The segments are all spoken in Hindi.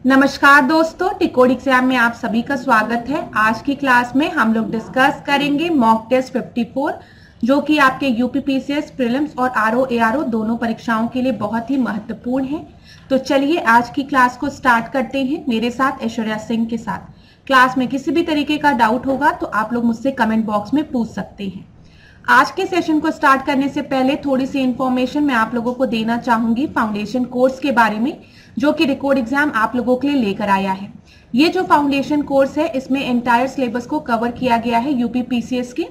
नमस्कार दोस्तों, टिकोड एग्जाम में आप सभी का स्वागत है। आज की क्लास में हम लोग डिस्कस करेंगे मॉक टेस्ट 54 जो कि आपके यूपीपीसीएस प्रीलिम्स और आरओ एआरओ दोनों परीक्षाओं के लिए बहुत ही महत्वपूर्ण है। तो चलिए आज की क्लास को स्टार्ट करते हैं मेरे साथ ऐश्वर्या सिंह के साथ। क्लास में किसी भी तरीके का डाउट होगा तो आप लोग मुझसे कमेंट बॉक्स में पूछ सकते हैं। आज के सेशन को स्टार्ट करने से पहले थोड़ी सी इंफॉर्मेशन मैं आप लोगों को देना चाहूंगी फाउंडेशन कोर्स के बारे में, जो कि रिकॉर्ड एग्जाम आप लोगों के लिए लेकर आया है। ये जो फाउंडेशन कोर्स है इसमें एंटायर सिलेबस को कवर किया गया है यूपीपीसीएस के।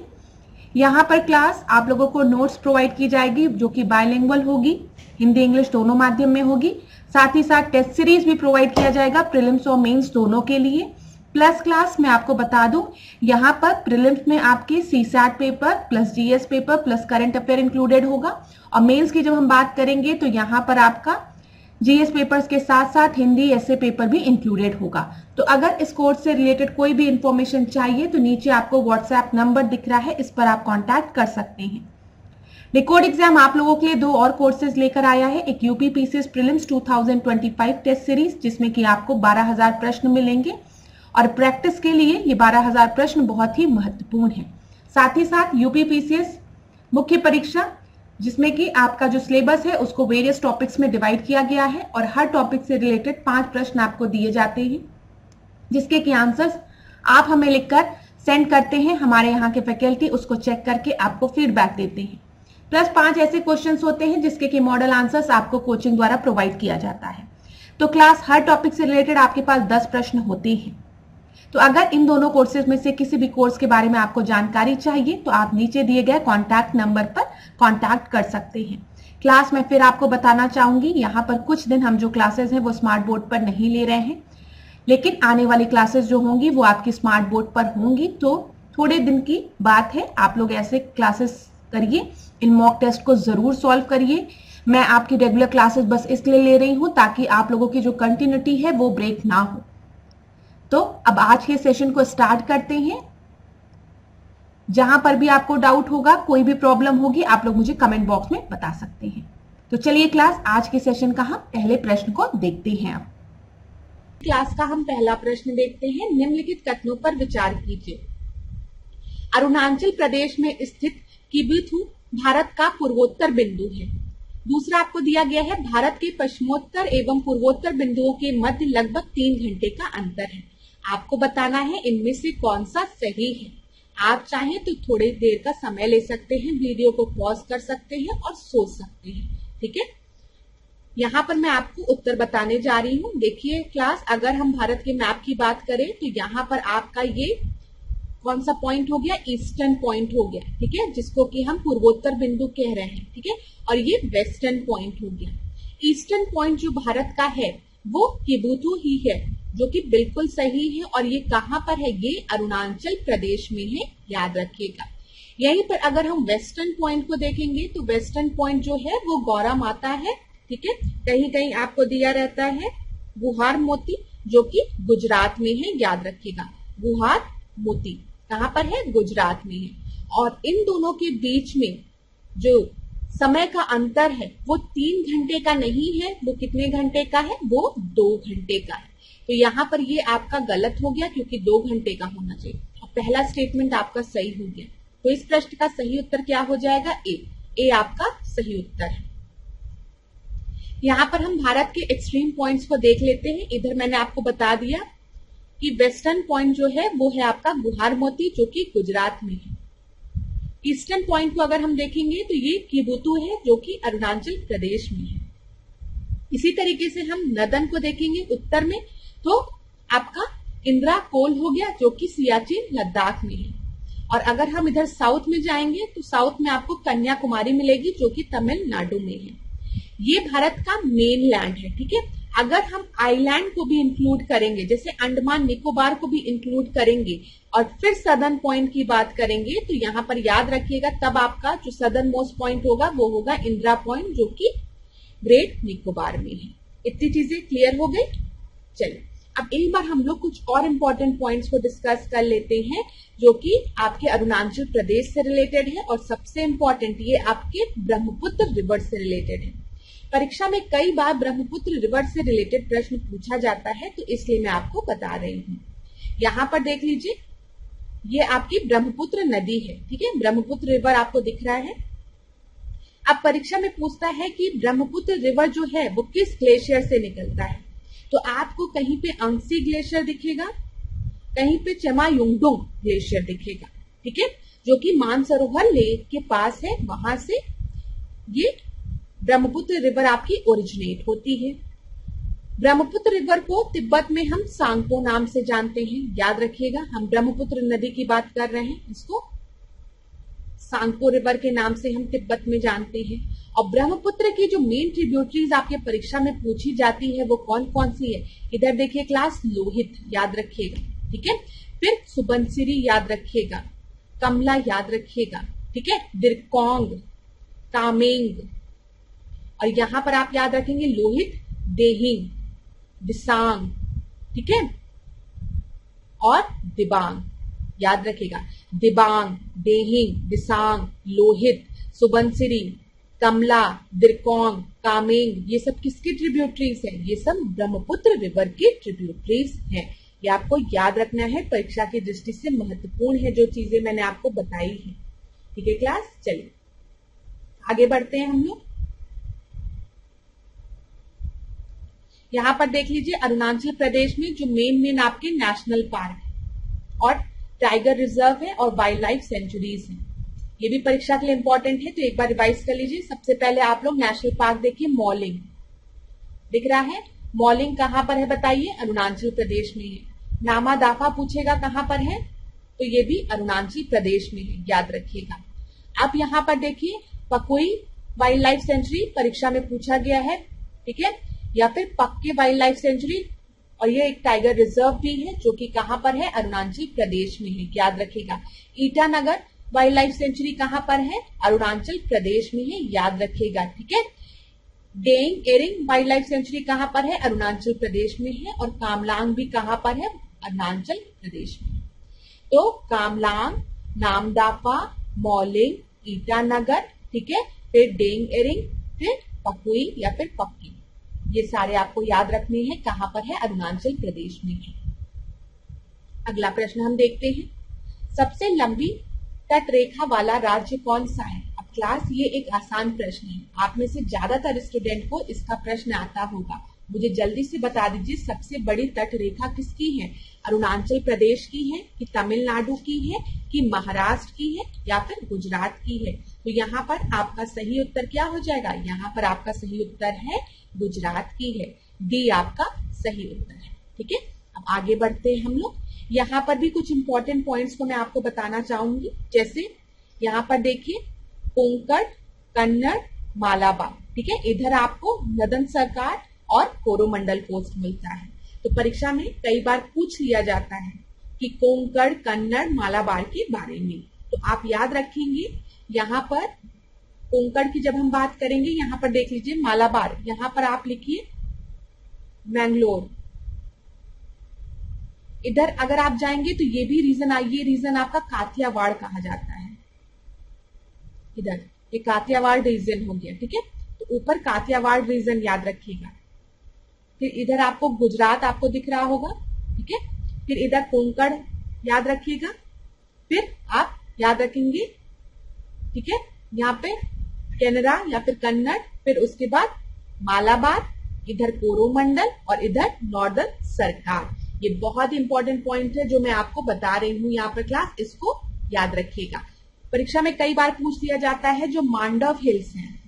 यहाँ पर क्लास आप लोगों को नोट्स प्रोवाइड की जाएगी जो कि बायलिंगुअल होगी, हिंदी इंग्लिश दोनों माध्यम में होगी। साथ ही साथ टेस्ट सीरीज भी प्रोवाइड किया जाएगा प्रीलिम्स और मेंस दोनों के लिए। प्लस क्लास मैं आपको बता दूं, यहाँ पर प्रीलिम्स में आपके CSAT paper plus GS paper plus current affair included होगा, और मेंस की जब हम बात करेंगे तो यहाँ पर आपका जीएस पेपर्स के साथ साथ हिंदी ऐसे पेपर भी इंक्लूडेड होगा। तो अगर इस कोर्स से रिलेटेड कोई भी इंफॉर्मेशन चाहिए तो नीचे आपको व्हाट्सएप नंबर दिख रहा है, इस पर आप कांटेक्ट कर सकते हैं। रिकॉर्ड एग्जाम आप लोगों के लिए दो और कोर्सेज लेकर आया है, एक यूपीपीसीएस प्रीलिम्स 2025 टेस्ट सीरीज जिसमें कि आपको 12,000 प्रश्न मिलेंगे, और प्रैक्टिस के लिए ये 12,000 प्रश्न बहुत ही महत्वपूर्ण है। साथ ही साथ यूपीपीसीएस मुख्य परीक्षा जिसमें कि आपका जो सिलेबस है उसको वेरियस टॉपिक्स में डिवाइड किया गया है, और हर टॉपिक से रिलेटेड 5 प्रश्न आपको दिए जाते हैं जिसके कि आंसर्स आप हमें लिखकर सेंड करते हैं। हमारे यहाँ के फैकल्टी उसको चेक करके आपको फीडबैक देते हैं। प्लस 5 ऐसे क्वेश्चंस होते हैं जिसके कि मॉडल आंसर्स आपको कोचिंग द्वारा प्रोवाइड किया जाता है। तो क्लास हर टॉपिक से रिलेटेड आपके पास 10 प्रश्न होते हैं। तो अगर इन दोनों कोर्सेज में से किसी भी कोर्स के बारे में आपको जानकारी चाहिए तो आप नीचे दिए गए कॉन्टैक्ट नंबर पर कॉन्टैक्ट कर सकते हैं। क्लास में फिर आपको बताना चाहूंगी, यहाँ पर कुछ दिन हम जो क्लासेस हैं वो स्मार्ट बोर्ड पर नहीं ले रहे हैं, लेकिन आने वाली क्लासेस जो होंगी वो आपकी स्मार्ट बोर्ड पर होंगी। तो थोड़े दिन की बात है, आप लोग ऐसे क्लासेस करिए, इन मॉक टेस्ट को जरूर सॉल्व करिए। मैं आपकी रेगुलर क्लासेस बस इसलिए ले रही हूँ ताकि आप लोगों की जो कंटिन्यूटी है वो ब्रेक ना हो। तो अब आज के सेशन को स्टार्ट करते हैं। जहां पर भी आपको डाउट होगा, कोई भी प्रॉब्लम होगी, आप लोग मुझे कमेंट बॉक्स में बता सकते हैं। तो चलिए क्लास आज के सेशन का हम पहले प्रश्न को देखते हैं। अब क्लास का हम पहला प्रश्न देखते हैं। निम्नलिखित कथनों पर विचार कीजिए। अरुणाचल प्रदेश में स्थित किबुथु भारत का पूर्वोत्तर बिंदु है। दूसरा आपको दिया गया है, भारत के पश्चिमोत्तर एवं पूर्वोत्तर बिंदुओं के मध्य लगभग 3 घंटे का अंतर है। आपको बताना है इनमें से कौन सा सही है। आप चाहें तो थोड़ी देर का समय ले सकते हैं, वीडियो को पॉज कर सकते हैं और सोच सकते हैं। ठीक है, यहाँ पर मैं आपको उत्तर बताने जा रही हूँ। देखिए क्लास, अगर हम भारत के मैप की बात करें तो यहाँ पर आपका ये कौन सा पॉइंट हो गया, ईस्टर्न पॉइंट हो गया। ठीक है, जिसको कि हम पूर्वोत्तर बिंदु कह रहे हैं। ठीक है, और ये वेस्टर्न पॉइंट हो गया। ईस्टर्न पॉइंट जो भारत का है वो किबुथु ही है, जो कि बिल्कुल सही है। और ये कहाँ पर है, ये अरुणाचल प्रदेश में है, याद रखिएगा। यहीं पर अगर हम वेस्टर्न पॉइंट को देखेंगे तो वेस्टर्न पॉइंट जो है वो गौरा माता है। ठीक है, कहीं कहीं आपको दिया रहता है गुहार मोती, जो कि गुजरात में है, याद रखिएगा। गुहार मोती कहाँ पर है, गुजरात में है। और इन दोनों के बीच में जो समय का अंतर है वो 3 घंटे का नहीं है, वो कितने घंटे का है, वो 2 घंटे का है। तो यहाँ पर ये आपका गलत हो गया क्योंकि 2 घंटे का होना चाहिए। और पहला स्टेटमेंट आपका सही हो गया। तो इस प्रश्न का सही उत्तर क्या हो जाएगा, ए आपका सही उत्तर है। यहाँ पर हम भारत के एक्सट्रीम पॉइंट्स को देख लेते हैं। इधर मैंने आपको बता दिया कि वेस्टर्न पॉइंट जो है वो है आपका गुहार मोती, जो कि गुजरात में है। ईस्टर्न पॉइंट को अगर हम देखेंगे तो ये किबुथु है, जो कि अरुणाचल प्रदेश में है। इसी तरीके से हम नदन को देखेंगे उत्तर में, तो आपका इंदिरा कोल हो गया, जो कि सियाचिन लद्दाख में है। और अगर हम इधर साउथ में जाएंगे तो साउथ में आपको कन्याकुमारी मिलेगी, जो कि तमिलनाडु में है। ये भारत का मेन लैंड है। ठीक है, अगर हम आइलैंड को भी इंक्लूड करेंगे, जैसे अंडमान निकोबार को भी इंक्लूड करेंगे और फिर सदर्न पॉइंट की बात करेंगे, तो यहाँ पर याद रखिएगा तब आपका जो सदर्न मोस्ट पॉइंट होगा वो होगा इंदिरा पॉइंट, जो कि ग्रेट निकोबार में है। इतनी चीजें क्लियर हो गई। चलिए अब एक बार हम लोग कुछ और इम्पोर्टेंट पॉइंट्स को डिस्कस कर लेते हैं, जो कि आपके अरुणाचल प्रदेश से रिलेटेड है, और सबसे इम्पोर्टेंट ये आपके ब्रह्मपुत्र रिवर से रिलेटेड है। परीक्षा में कई बार ब्रह्मपुत्र रिवर से रिलेटेड प्रश्न पूछा जाता है, तो इसलिए मैं आपको बता रही हूँ। यहाँ पर देख लीजिए, ये आपकी ब्रह्मपुत्र नदी है, ठीक है, ब्रह्मपुत्र रिवर आपको दिख रहा है। अब परीक्षा में पूछता है कि ब्रह्मपुत्र रिवर जो है वो किस ग्लेशियर से निकलता है, तो आपको कहीं पे अंगसी ग्लेशियर दिखेगा, कहीं पे चमायुंगडोंग ग्लेशियर दिखेगा, ठीक है, जो कि मानसरोवर लेक के पास है, वहां से ये ब्रह्मपुत्र रिवर आपकी ओरिजिनेट होती है। ब्रह्मपुत्र रिवर को तिब्बत में हम सांगपो नाम से जानते हैं, याद रखिएगा, हम ब्रह्मपुत्र नदी की बात कर रहे हैं, इसको सांगपो रिवर के नाम से हम तिब्बत में जानते हैं। और ब्रह्मपुत्र की जो मेन ट्रिब्यूटरीज आपके परीक्षा में पूछी जाती है वो कौन कौन सी है, इधर देखिए क्लास, लोहित याद रखिएगा, ठीक है, फिर सुबनसिरी याद रखिएगा, कमला याद रखिएगा, ठीक है, दिरकोंग, कामेंग, और यहां पर आप याद रखेंगे लोहित, देहिंग, दिसांग, ठीक है, और दिबांग याद रखेगा, दिबांग, देहिंग, दिसांग, लोहित, सुबनसिरी, कमला, दिरकोंग, कामेंग, ये सब किसकी ट्रिब्यूटरीज है, ये सब ब्रह्मपुत्र रिवर की ट्रिब्यूटरीज हैं। ये आपको याद रखना है, परीक्षा की दृष्टि से महत्वपूर्ण है जो चीजें मैंने आपको बताई है, ठीक है क्लास। चलिए आगे बढ़ते हैं हम लोग। यहाँ पर देख लीजिए, अरुणाचल प्रदेश में जो मेन आपके नेशनल पार्क है और टाइगर रिजर्व है और वाइल्ड लाइफ सेंचुरीज है, ये भी परीक्षा के लिए इंपॉर्टेंट है, तो एक बार रिवाइज कर लीजिए। सबसे पहले आप लोग नेशनल पार्क देखिए, मॉलिंग दिख रहा है, मॉलिंग कहां पर है बताइए, अरुणाचल प्रदेश में है। नामा दाफा पूछेगा कहां पर है, तो ये भी अरुणाचल प्रदेश में है, याद रखिएगा। अब यहाँ पर देखिए, पकुई वाइल्ड लाइफ सेंचुरी परीक्षा में पूछा गया है, ठीक है, या फिर पक्के वाइल्ड लाइफ सेंचुरी, और ये एक टाइगर रिजर्व भी है जो कि कहां पर है, अरुणाचल प्रदेश में है, याद रखिएगा। ईटानगर वाइल्ड लाइफ सेंचुरी कहां पर है, अरुणाचल प्रदेश में है, याद रखिएगा, ठीक है। Daying Ering wildlife sanctuary कहां पर है, अरुणाचल प्रदेश में है, और कामलांग भी कहां पर है, अरुणाचल प्रदेश में। तो कामलांग, नामदाफा, मॉलिंग, ईटानगर, ठीक है, फिर डेंग एरिंग, फिर पकुई या फिर पक्की, ये सारे आपको याद रखने हैं, कहां पर है, अरुणाचल प्रदेश में है। अगला प्रश्न हम देखते हैं, सबसे लंबी तट रेखा वाला राज्य कौन सा है। अब क्लास ये एक आसान प्रश्न है, आप में से ज्यादातर स्टूडेंट को इसका प्रश्न आता होगा, मुझे जल्दी से बता दीजिए सबसे बड़ी तट रेखा किसकी है, अरुणाचल प्रदेश की है कि तमिलनाडु की है कि महाराष्ट्र की है या फिर गुजरात की है। तो यहाँ पर आपका सही उत्तर क्या हो जाएगा, यहाँ पर आपका सही उत्तर है गुजरात की है, डी आपका सही उत्तर है, ठीक है। अब आगे बढ़ते हैं हम लोग, यहाँ पर भी कुछ इंपॉर्टेंट पॉइंट्स को मैं आपको बताना चाहूंगी, जैसे यहाँ पर देखिए कोंकण, कन्नड़, मालाबार, ठीक है, इधर आपको नदन सरकार और कोरोमंडल पोस्ट मिलता है। तो परीक्षा में कई बार पूछ लिया जाता है कि कोंकण, कन्नड़, मालाबार के बारे में, तो आप याद रखेंगे। यहाँ पर कोंकण की जब हम बात करेंगे, यहाँ पर देख लीजिए मालाबार, यहाँ पर आप लिखिए मैंगलोर। इधर अगर आप जाएंगे तो ये भी ये रीजन आपका काथियावाड़ कहा जाता है, इधर ये काथियावाड़ रीजन हो गया, ठीक है, तो ऊपर काथियावाड़ रीजन याद रखिएगा। फिर इधर आपको गुजरात आपको दिख रहा होगा, ठीक है, फिर इधर कोंकण याद रखिएगा, फिर आप याद रखेंगे, ठीक है, यहाँ पे केनरा या फिर कन्नड़, फिर उसके बाद मालाबार, इधर कोरोमंडल और इधर नॉर्दर्न सरकार। ये बहुत इंपॉर्टेंट पॉइंट है जो मैं आपको बता रही हूँ यहाँ पर क्लास, इसको याद रखिएगा। परीक्षा में कई बार पूछ लिया जाता है जो मांडव हिल्स हैं,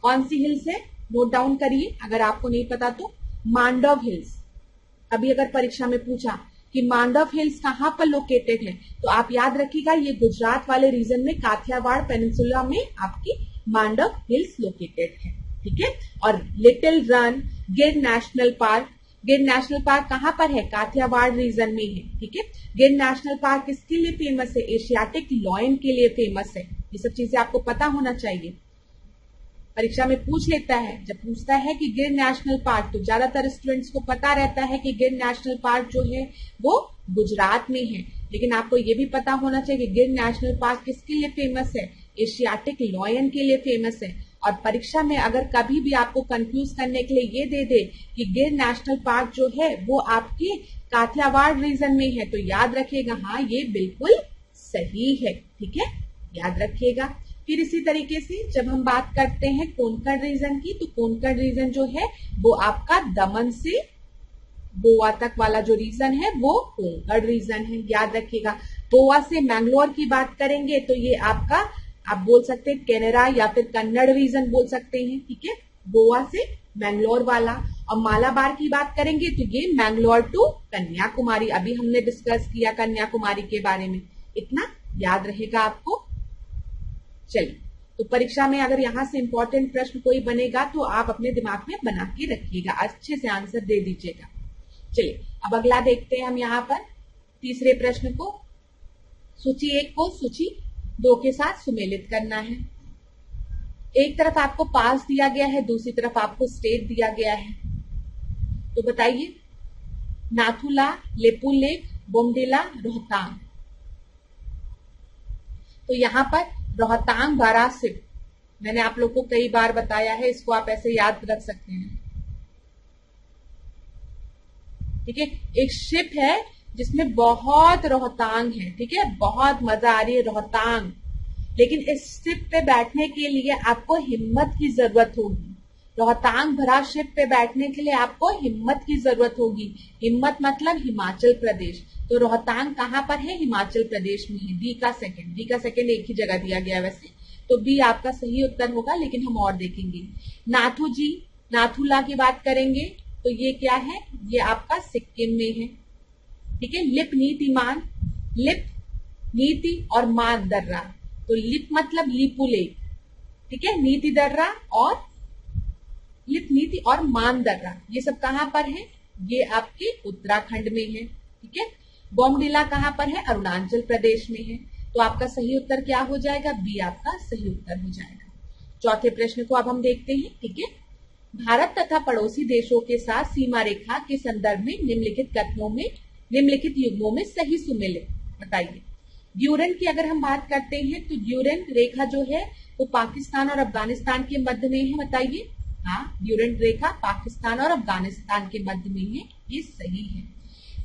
कौन सी हिल्स है, नोट डाउन करिए अगर आपको नहीं पता तो, मांडव हिल्स। अभी अगर परीक्षा में पूछा कि मांडव हिल्स कहाँ पर लोकेटेड है, तो आप याद रखिएगा ये गुजरात वाले रीजन में काठियावाड़ पेनिनसुला में आपकी मांडव हिल्स लोकेटेड है, ठीक है। और लिटिल रन, गिर नेशनल पार्क, गिर नेशनल पार्क कहाँ पर है, काठियावाड़ रीजन में है, ठीक है। गिर नेशनल पार्क किसके लिए फेमस है, एशियाटिक लॉयन के लिए फेमस है। ये सब चीजें आपको पता होना चाहिए, परीक्षा में पूछ लेता है। जब पूछता है कि गिर नेशनल पार्क, तो ज्यादातर स्टूडेंट्स को पता रहता है कि गिर नेशनल पार्क जो है वो गुजरात में है, लेकिन आपको ये भी पता होना चाहिए कि गिर नेशनल पार्क किसके लिए फेमस है, एशियाटिक लॉयन के लिए फेमस है। और परीक्षा में अगर कभी भी आपको कंफ्यूज करने के लिए ये दे दे कि गिर नेशनल पार्क जो है वो आपके काठियावाड़ रीजन में है, तो याद रखिएगा हाँ ये बिल्कुल सही है। ठीक है, याद रखिएगा। फिर इसी तरीके से जब हम बात करते हैं कोंकण रीजन की, तो कोंकण रीजन जो है वो आपका दमन से गोवा तक वाला जो रीजन है वो कोंकण रीजन है, याद रखिएगा। गोवा से मैंगलोर की बात करेंगे तो ये आपका आप बोल सकते हैं केनरा या फिर कन्नड़ रीजन बोल सकते हैं। ठीक है, गोवा से मैंगलोर वाला। और मालाबार की बात करेंगे तो ये मैंगलोर टू कन्याकुमारी, अभी हमने डिस्कस किया कन्याकुमारी के बारे में, इतना याद रहेगा आपको। चलिए, तो परीक्षा में अगर यहां से इंपॉर्टेंट प्रश्न कोई बनेगा तो आप अपने दिमाग में बना के रखिएगा, अच्छे से आंसर दे दीजिएगा। चलिए अब अगला देखते हैं हम यहाँ पर तीसरे प्रश्न को। सूची 1 को सूची 2 के साथ सुमेलित करना है। एक तरफ आपको पास दिया गया है, दूसरी तरफ आपको स्टेट दिया गया है। तो बताइए, नाथुला, लेपुलेख, बोमडिला, रोहतांग। तो यहाँ पर रोहतांग बारासिप, मैंने आप लोग को कई बार बताया है, इसको आप ऐसे याद रख सकते हैं। ठीक है, एक शिप है जिसमें बहुत रोहतांग है। ठीक है, बहुत मजा आ रही है रोहतांग, लेकिन इस शिप पे बैठने के लिए आपको हिम्मत की जरूरत होगी। रोहतांग भरा शिप पे बैठने के लिए आपको हिम्मत की जरूरत होगी। हिम्मत मतलब हिमाचल प्रदेश। तो रोहतांग कहाँ पर है? हिमाचल प्रदेश में है। डी का सेकंड एक ही जगह दिया गया वैसे, तो बी आपका सही उत्तर होगा, लेकिन हम और देखेंगे। नाथू जी, नाथुला की बात करेंगे तो ये क्या है? ये आपका सिक्किम में है। ठीक है, लिप नीतिमान, लिप नीति और मान दर्रा। तो लिप मतलब लिपुलेख, ठीक है, नीति दर्रा और लिप नीति और मान दर्रा, ये सब कहां पर है? ये आपके उत्तराखंड में है। ठीक है, बोमडिला कहां पर है? अरुणाचल प्रदेश में है। तो आपका सही उत्तर क्या हो जाएगा? बी आपका सही उत्तर हो जाएगा। चौथे प्रश्न को अब हम देखते हैं। ठीक है, भारत तथा पड़ोसी देशों के साथ सीमा रेखा के संदर्भ में निम्नलिखित कथनों में, निम्नलिखित युग्मों में सही सुमेलित बताइए। ड्यूरेंट की अगर हम बात करते हैं तो ड्यूरेंट रेखा जो है वो पाकिस्तान और अफगानिस्तान के मध्य में है। बताइए, हाँ, ड्यूरेंट रेखा पाकिस्तान और अफगानिस्तान के मध्य में है, ये सही है।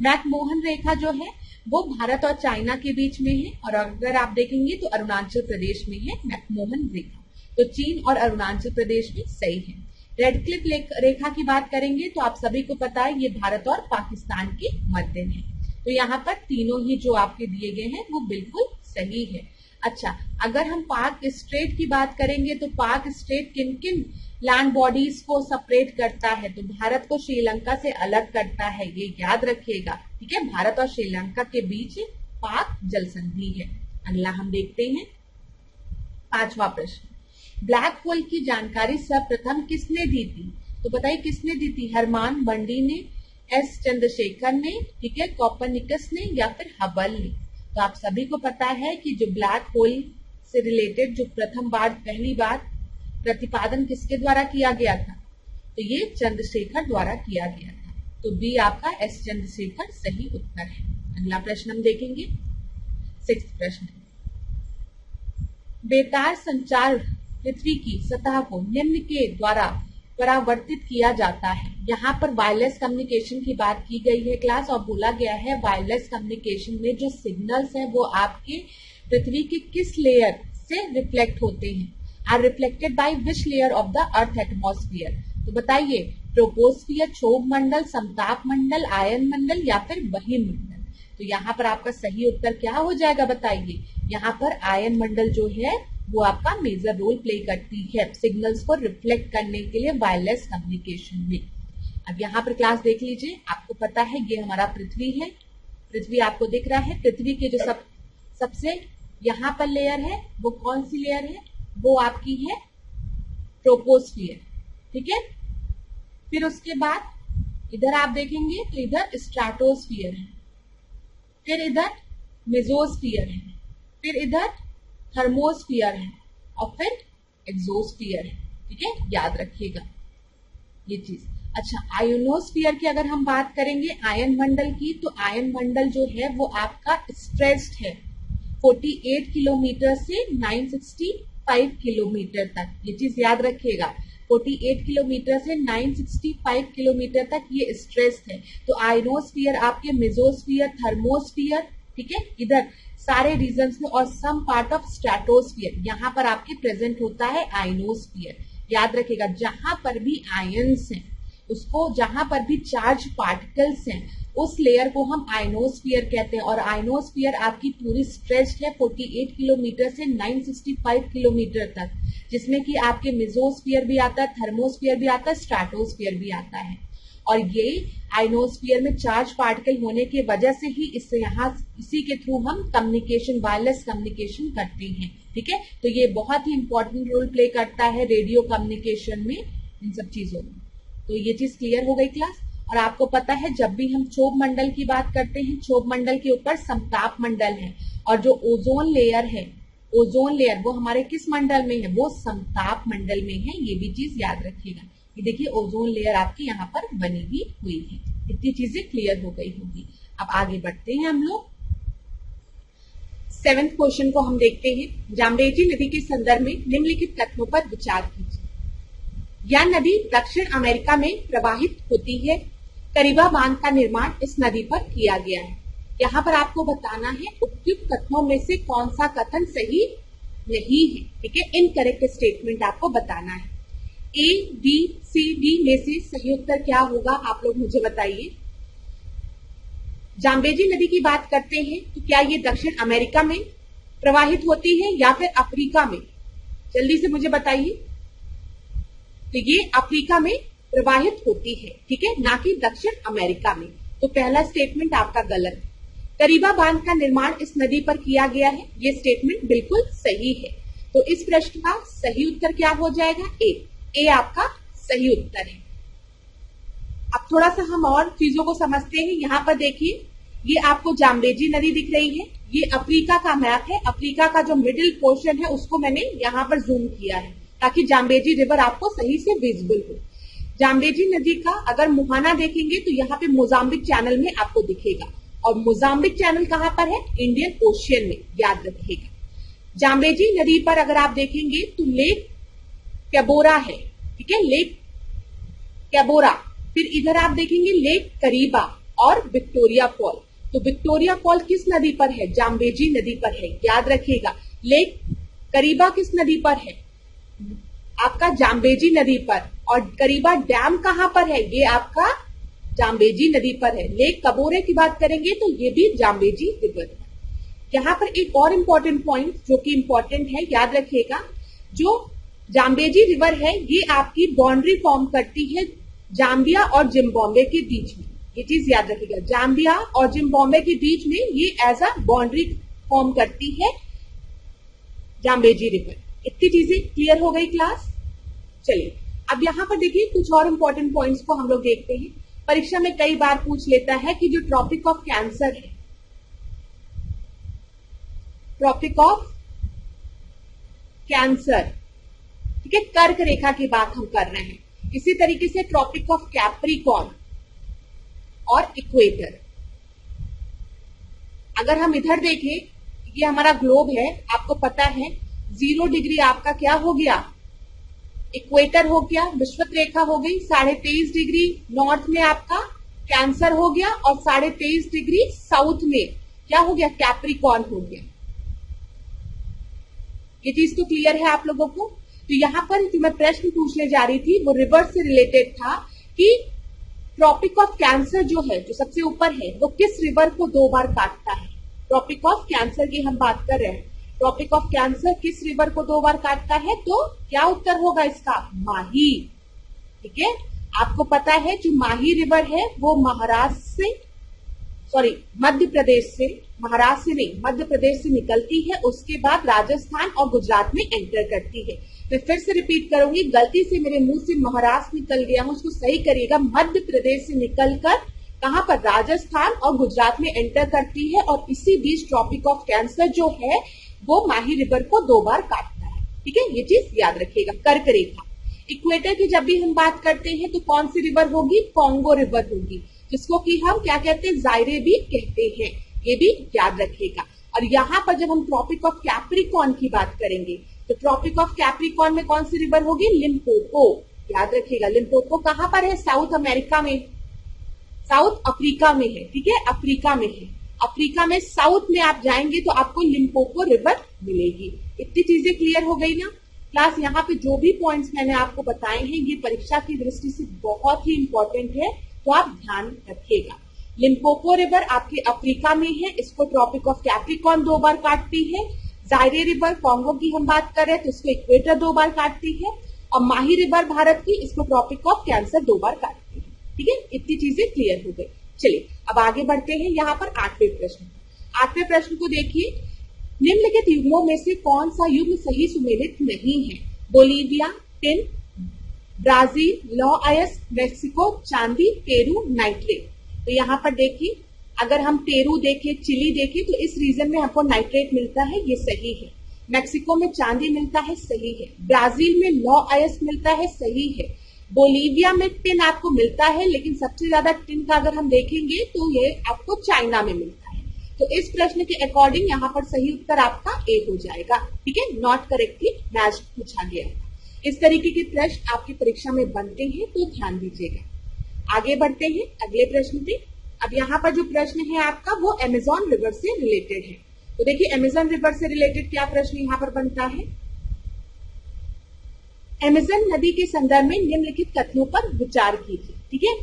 मैकमोहन रेखा जो है वो भारत और चाइना के बीच में है, और अगर आप देखेंगे तो अरुणाचल प्रदेश में है मैकमोहन रेखा। तो चीन और अरुणाचल प्रदेश में सही है। रेड क्लिफ रेखा की बात करेंगे तो आप सभी को पता है ये भारत और पाकिस्तान के मध्य में है। तो यहाँ पर तीनों ही जो आपके दिए गए हैं वो बिल्कुल सही है। अच्छा, अगर हम पाक स्ट्रेट की बात करेंगे तो पाक स्ट्रेट किन किन लैंड बॉडीज को सेपरेट करता है? तो भारत को श्रीलंका से अलग करता है, ये याद रखिएगा। ठीक है, भारत और श्रीलंका के बीच पाक जल संधि है। अगला हम देखते हैं पांचवा प्रश्न। ब्लैक होल की जानकारी सर्वप्रथम किसने दी थी? तो बताइए किसने दी थी? हरमान बंडी ने, एस चंद्रशेखर ने, ठीक है, कोपरनिकस ने या फिर हबल ने? तो आप सभी को पता है कि जो ब्लैक होल से रिलेटेड जो पहली बार प्रतिपादन किसके द्वारा किया गया था? तो ये चंद्रशेखर द्वारा किया गया था। तो बी आपका एस चंद्रशेखर सही उत्तर है। अगला प्रश्न हम देखेंगे, 6th प्रश्न। बेतार संचार पृथ्वी की सतह को निम्न के द्वारा परावर्तित किया जाता है। यहाँ पर वायरलेस कम्युनिकेशन की बात की गई है क्लास, और बोला गया है वायरलेस कम्युनिकेशन में जो सिग्नल्स है वो आपके पृथ्वी के किस लेयर से रिफ्लेक्ट होते हैं? Are reflected by which layer of the earth atmosphere? तो बताइए, ट्रोपोस्फियर, क्षोभ मंडल, समताप मंडल, आयन मंडल या फिर बहिर्मंडल? तो यहाँ पर आपका सही उत्तर क्या हो जाएगा? बताइए, यहाँ पर आयन मंडल जो है वो आपका मेजर रोल प्ले करती है सिग्नल्स को रिफ्लेक्ट करने के लिए वायरलेस कम्युनिकेशन में। अब यहाँ पर क्लास देख लीजिए, आपको पता है ये हमारा पृथ्वी है। पृथ्वी आपको दिख रहा है। पृथ्वी के जो सबसे यहाँ पर लेयर है वो कौन सी लेयर है? वो आपकी है ट्रोपोस्फियर। ठीक है, फिर उसके बाद इधर आप देखेंगे तो इधर स्ट्रेटोस्फियर है, फिर इधर मेसोस्फियर है, फिर इधर थर्मोस्फियर है और फिर एक्सोस्फियर है। ठीक है, याद रखिएगा ये चीज। अच्छा, आयोनोस्फियर की अगर हम बात करेंगे आयन मंडल की, तो आयन मंडल जो है वो आपका स्ट्रेस्ड है 48 किलोमीटर से 960 किलोमीटर तक, ये चीज याद रखिएगा। 48 किलोमीटर से 965 किलोमीटर तक ये स्ट्रेस है। तो आयनोस्फीयर आपके मेसोस्फीयर, थर्मोस्फीयर, ठीक है, इधर सारे रीजन्स में, और सम पार्ट ऑफ स्ट्रेटोस्फीयर, यहाँ पर आपके प्रेजेंट होता है आयनोस्फीयर। याद रखिएगा, जहां पर भी आयंस हैं, उसको, जहां पर भी चार्ज पार्टिकल्स हैं, उस लेयर को हम आयनोस्फीयर कहते हैं। और आयनोस्फीयर आपकी पूरी स्ट्रेच्ड है 48 किलोमीटर से 965 किलोमीटर तक, जिसमें कि आपके मेसोस्फीयर भी आता है, थर्मोस्फीयर भी आता है, स्ट्रेटोस्फीयर भी आता है। और ये आयनोस्फीयर में चार्ज पार्टिकल होने की वजह से ही इससे यहाँ इसी के थ्रू हम कम्युनिकेशन, वायरलेस कम्युनिकेशन करते हैं, ठीक है। तो ये बहुत ही इंपॉर्टेंट रोल प्ले करता है रेडियो कम्युनिकेशन में, इन सब चीजों में। तो ये चीज क्लियर हो गई क्लास। और आपको पता है, जब भी हम क्षोभ मंडल की बात करते हैं, क्षोभ मंडल के ऊपर समताप मंडल है, और जो ओजोन लेयर है, ओजोन लेयर वो हमारे किस मंडल में है, वो समताप मंडल में है। ये भी चीज याद रखिएगा। ये देखिए ओजोन लेयर आपकी यहाँ पर बनी भी हुई है। इतनी चीजें क्लियर हो गई होगी। अब आगे बढ़ते हैं हम लोग। 7th क्वेश्चन को हम देखते हैं। जाम्बेजी नदी के संदर्भ में निम्नलिखित तथ्यों पर विचार कीजिए। यह नदी दक्षिण अमेरिका में प्रवाहित होती है। करीबा बांध का निर्माण इस नदी पर किया गया है। यहाँ पर आपको बताना है उपयुक्त कथनों में से कौन सा कथन सही नहीं है, ठीक है। इनकरेक्ट स्टेटमेंट आपको बताना है। A, B, C, D में से सही उत्तर क्या होगा, आप लोग मुझे बताइए। जाम्बेजी नदी की बात करते हैं तो क्या ये दक्षिण अमेरिका में प्रवाहित होती है या फिर अफ्रीका में? जल्दी से मुझे बताइए। तो ये अफ्रीका में प्रवाहित होती है, ठीक है, ना कि दक्षिण अमेरिका में। तो पहला स्टेटमेंट आपका गलत है। करीबा बांध का निर्माण इस नदी पर किया गया है, ये स्टेटमेंट बिल्कुल सही है। तो इस प्रश्न का सही उत्तर क्या हो जाएगा? ए आपका सही उत्तर है। अब थोड़ा सा हम और चीजों को समझते हैं। यहाँ पर देखिए, ये आपको जाम्बेजी नदी दिख रही है। ये अफ्रीका का मैप है। अफ्रीका का जो मिडिल पोर्शन है उसको मैंने यहाँ पर जूम किया है ताकि जाम्बेजी रिवर आपको सही से विजिबल हो। जाम्बेजी नदी का अगर मुहाना देखेंगे तो यहाँ पे मोजाम्बिक चैनल में आपको दिखेगा, और मोजाम्बिक चैनल कहाँ पर है? इंडियन ओशियन में, याद रखिएगा। जाम्बेजी नदी पर अगर आप देखेंगे तो लेक कैबोरा है, ठीक है, लेक कैबोरा। फिर इधर आप देखेंगे लेक करीबा और विक्टोरिया फॉल। तो विक्टोरिया फॉल किस नदी पर है? जाम्बेजी नदी पर है, याद रखिएगा। लेक करीबा किस नदी पर है? आपका जाम्बेजी नदी पर। और करीबा डैम कहां पर है? ये आपका जाम्बेजी नदी पर है। लेक कबोरे की बात करेंगे तो ये भी जाम्बेजी रिवर है। यहाँ पर एक और इम्पोर्टेंट पॉइंट जो कि इम्पोर्टेंट है, याद रखिएगा। जो जाम्बेजी रिवर है ये आपकी बाउंड्री फॉर्म करती है जाम्बिया और जिम्बाब्वे के बीच में। ये चीज याद रखिएगा, जाम्बिया और जिम्बाब्वे के बीच में ये एज अ बाउंड्री फॉर्म करती है जाम्बेजी रिवर। इतनी चीजें क्लियर हो गई क्लास। चलिए अब यहाँ पर देखिए कुछ और इम्पोर्टेंट पॉइंट्स को हम लोग देखते हैं। परीक्षा में कई बार पूछ लेता है कि जो ट्रॉपिक ऑफ कैंसर है, ट्रॉपिक ऑफ कैंसर, ठीक है, कर्क रेखा की बात हम कर रहे हैं। इसी तरीके से ट्रॉपिक ऑफ कैप्रिकॉर्न और इक्वेटर। अगर हम इधर देखें, ये हमारा ग्लोब है, आपको पता है 0 डिग्री आपका क्या हो गया? इक्वेटर हो गया, विषुवत रेखा हो गई। 23.5 डिग्री नॉर्थ में आपका कैंसर हो गया, और 23.5 डिग्री साउथ में क्या हो गया? कैप्रिकॉर्न हो गया। ये चीज तो क्लियर है आप लोगों को। तो यहाँ पर जो मैं प्रश्न पूछने जा रही थी वो रिवर से रिलेटेड था कि ट्रॉपिक ऑफ कैंसर जो है, जो सबसे ऊपर है, वो किस रिवर को 2 बार काटता है? ट्रॉपिक ऑफ कैंसर की हम बात कर रहे हैं। ट्रॉपिक ऑफ कैंसर किस रिवर को 2 बार काटता है? तो क्या उत्तर होगा इसका? माही, ठीक है। आपको पता है जो माही रिवर है वो महाराष्ट्र से, सॉरी मध्य प्रदेश से, महाराष्ट्र से नहीं, मध्य प्रदेश से निकलती है, उसके बाद राजस्थान और गुजरात में एंटर करती है। मैं फिर से रिपीट करूंगी, गलती से मेरे मुंह से महाराष्ट्र निकल गया हूं, उसको सही करिएगा। मध्य प्रदेश से निकलकर कहां पर? राजस्थान और गुजरात में एंटर करती है, और इसी बीच ट्रॉपिक ऑफ कैंसर जो है वो माही रिवर को 2 बार काटता है, ठीक है। ये चीज याद रखिएगा। कर्क रेखा, इक्वेटर की जब भी हम बात करते हैं तो कौन सी रिवर होगी? कॉन्गो रिवर होगी, जिसको कि हम क्या कहते हैं? जायरे भी कहते हैं। ये भी याद रखिएगा। और यहाँ पर जब हम ट्रॉपिक ऑफ कैप्रिकॉर्न की बात करेंगे तो ट्रॉपिक ऑफ कैप्रिकॉर्न में कौन सी रिवर होगी? लिम्पोपो। याद रखिएगा, लिम्पोपो कहां पर है? साउथ अमेरिका में, साउथ अफ्रीका में है, ठीक है, अफ्रीका में है। अफ्रीका में साउथ में आप जाएंगे तो आपको लिम्पोपो रिवर मिलेगी। इतनी चीजें क्लियर हो गई ना क्लास? यहाँ पे जो भी पॉइंट्स मैंने आपको बताए हैं ये परीक्षा की दृष्टि से बहुत ही इंपॉर्टेंट है, तो आप ध्यान रखिएगा। लिम्पोपो रिवर आपके अफ्रीका में है, इसको ट्रॉपिक ऑफ कैप्रिकॉर्न 2 बार काटती है। जायरे रिवर कॉन्गो की हम बात कर रहे हैं तो इसको इक्वेटर 2 बार काटती है। और माही रिवर भारत की, इसको ट्रॉपिक ऑफ कैंसर 2 बार काटती है। ठीक है, इतनी चीजें क्लियर हो गई। चलिए अब आगे बढ़ते हैं। यहाँ पर 8वें प्रश्न, 8वें प्रश्न को देखिए, निम्नलिखित युग्मों में से कौन सा युग्म सही सुमेलित नहीं है? बोलीविया, टिन, ब्राजील, लॉ आयस, मेक्सिको, चांदी, पेरू, नाइट्रेट। तो यहाँ पर देखिए, अगर हम पेरू देखें, चिली देखें तो इस रीजन में हमको नाइट्रेट मिलता है, ये सही है। मैक्सिको में चांदी मिलता है, सही है। ब्राजील में लॉ आयस मिलता है, सही है। बोलीविया में टिन आपको मिलता है, लेकिन सबसे ज्यादा टिन का अगर हम देखेंगे तो ये आपको चाइना में मिलता है। तो इस प्रश्न के अकॉर्डिंग यहाँ पर सही उत्तर आपका ए हो जाएगा। ठीक है, नॉट करेक्टली मैच पूछा गया है। इस तरीके के प्रश्न आपकी परीक्षा में बनते हैं, तो ध्यान दीजिएगा। आगे बढ़ते हैं अगले प्रश्न पे। अब यहाँ पर जो प्रश्न है आपका वो अमेजॉन रिवर से रिलेटेड है। तो देखिए अमेजॉन रिवर से रिलेटेड क्या प्रश्न यहाँ पर बनता है? अमेजन नदी के संदर्भ में निम्नलिखित कथनों पर विचार कीजिए। ठीक है,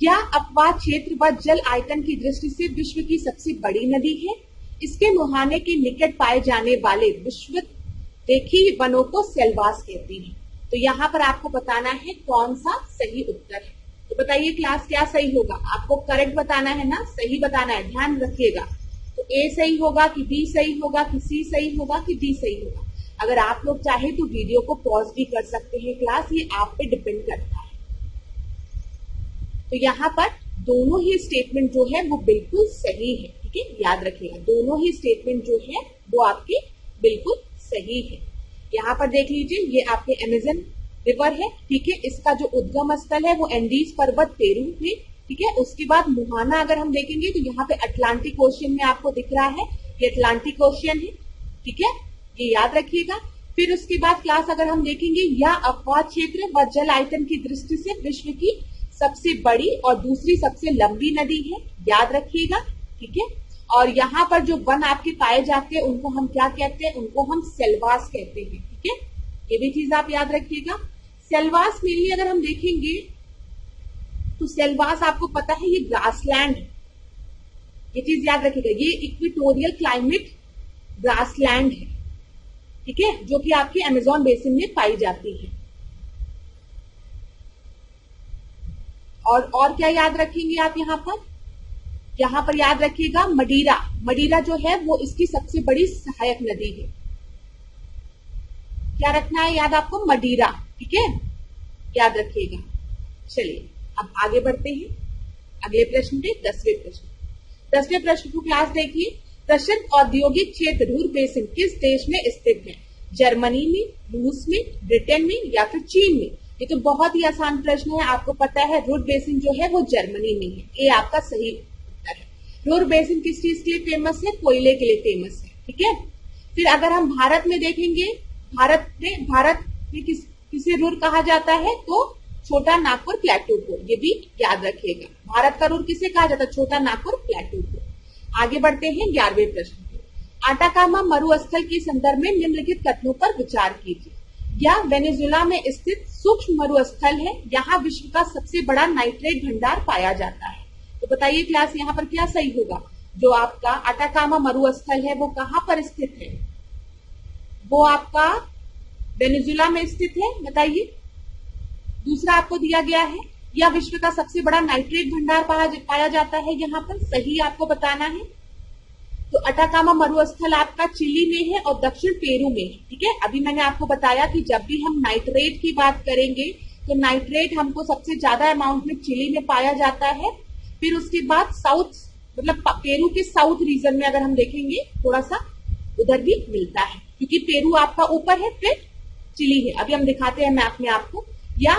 यह अपवाद क्षेत्र व जल आयतन की दृष्टि से विश्व की सबसे बड़ी नदी है। इसके मुहाने के निकट पाए जाने वाले विश्व देखी वनों को सेलवास कहते हैं। तो यहाँ पर आपको बताना है कौन सा सही उत्तर है। तो बताइए क्लास क्या सही होगा? आपको करेक्ट बताना है ना, सही बताना है, ध्यान रखिएगा। तो ए सही होगा कि बी सही होगा कि सी सही होगा कि डी सही होगा? अगर आप लोग चाहे तो वीडियो को पॉज भी कर सकते हैं क्लास, ये आप पे डिपेंड करता है। तो यहाँ पर दोनों ही स्टेटमेंट जो है वो बिल्कुल सही है। ठीक है, याद रखिएगा, दोनों ही स्टेटमेंट जो है वो आपके बिल्कुल सही है। यहाँ पर देख लीजिए, ये आपके अमेजन रिवर है। ठीक है, इसका जो उद्गम स्थल है वो एंडीज पर्वत पेरू में। ठीक है, उसके बाद मुहाना अगर हम देखेंगे तो यहाँ पे अटलांटिक ओशियन में आपको दिख रहा है, ये अटलांटिक ओशियन है। ठीक है, ये याद रखिएगा। फिर उसके बाद क्लास अगर हम देखेंगे, यह अपवाद क्षेत्र व जल आयतन की दृष्टि से विश्व की सबसे बड़ी और दूसरी सबसे लंबी नदी है, याद रखिएगा। ठीक है, और यहाँ पर जो वन आपके पाए जाते हैं उनको हम क्या कहते हैं? उनको हम सेलवास कहते हैं। ठीक है, ये भी चीज आप याद रखिएगा। सेलवास मेनली अगर हम देखेंगे तो सेलवास आपको पता है ये ग्रासलैंड है, ये चीज याद रखिएगा। ये इक्वेटोरियल क्लाइमेट ग्रासलैंड है। ठीक है, जो कि आपके अमेजॉन बेसिन में पाई जाती है। और क्या याद रखेंगे आप यहाँ पर? यहाँ पर याद रखिएगा मडीरा, मडीरा जो है वो इसकी सबसे बड़ी सहायक नदी है। क्या रखना है याद आपको? मडीरा। ठीक है, याद रखिएगा। चलिए अब आगे बढ़ते हैं अगले प्रश्न पे, 10वें प्रश्न। 10वें प्रश्न को क्लास देखिए, प्रसिद्ध औद्योगिक क्षेत्र रूर बेसिन किस देश में स्थित है? जर्मनी में, रूस में, ब्रिटेन में या फिर चीन में? ये तो बहुत ही आसान प्रश्न है, आपको पता है रूर बेसिन जो है वो जर्मनी में है। ये आपका सही उत्तर है। रूर बेसिन किस चीज के लिए फेमस है? कोयले के लिए फेमस है। ठीक है, फिर अगर हम भारत में देखेंगे, भारत में किसे रूर कहा जाता है? तो छोटा नागपुर प्लेटू को, ये भी याद रखिएगा। भारत का रूर किसे कहा जाता है? छोटा नागपुर प्लेटू को। आगे बढ़ते हैं 11वें प्रश्न पे। आटाकामा मरुस्थल के संदर्भ में निम्नलिखित कथनों पर विचार कीजिए। यह वेनेजुएला में स्थित सूक्ष्म मरुस्थल है, यहाँ विश्व का सबसे बड़ा नाइट्रेट भंडार पाया जाता है। तो बताइए क्लास यहाँ पर क्या सही होगा? जो आपका आटाकामा मरुस्थल है वो कहाँ पर स्थित है? वो आपका वेनेजुएला में स्थित है, बताइए। दूसरा आपको दिया गया है, यह विश्व का सबसे बड़ा नाइट्रेट भंडार पाया जाता है, यहाँ पर सही आपको बताना है। तो अटाकामा मरुस्थल आपका चिली में है और दक्षिण पेरू में है। ठीक है, अभी मैंने आपको बताया कि जब भी हम नाइट्रेट की बात करेंगे तो नाइट्रेट हमको सबसे ज्यादा अमाउंट में चिली में पाया जाता है। फिर उसके बाद साउथ मतलब पेरू के साउथ रीजन में अगर हम देखेंगे थोड़ा सा उधर भी मिलता है, क्योंकि पेरू आपका ऊपर है फिर चिली है। अभी हम दिखाते हैं मैप में आपको, या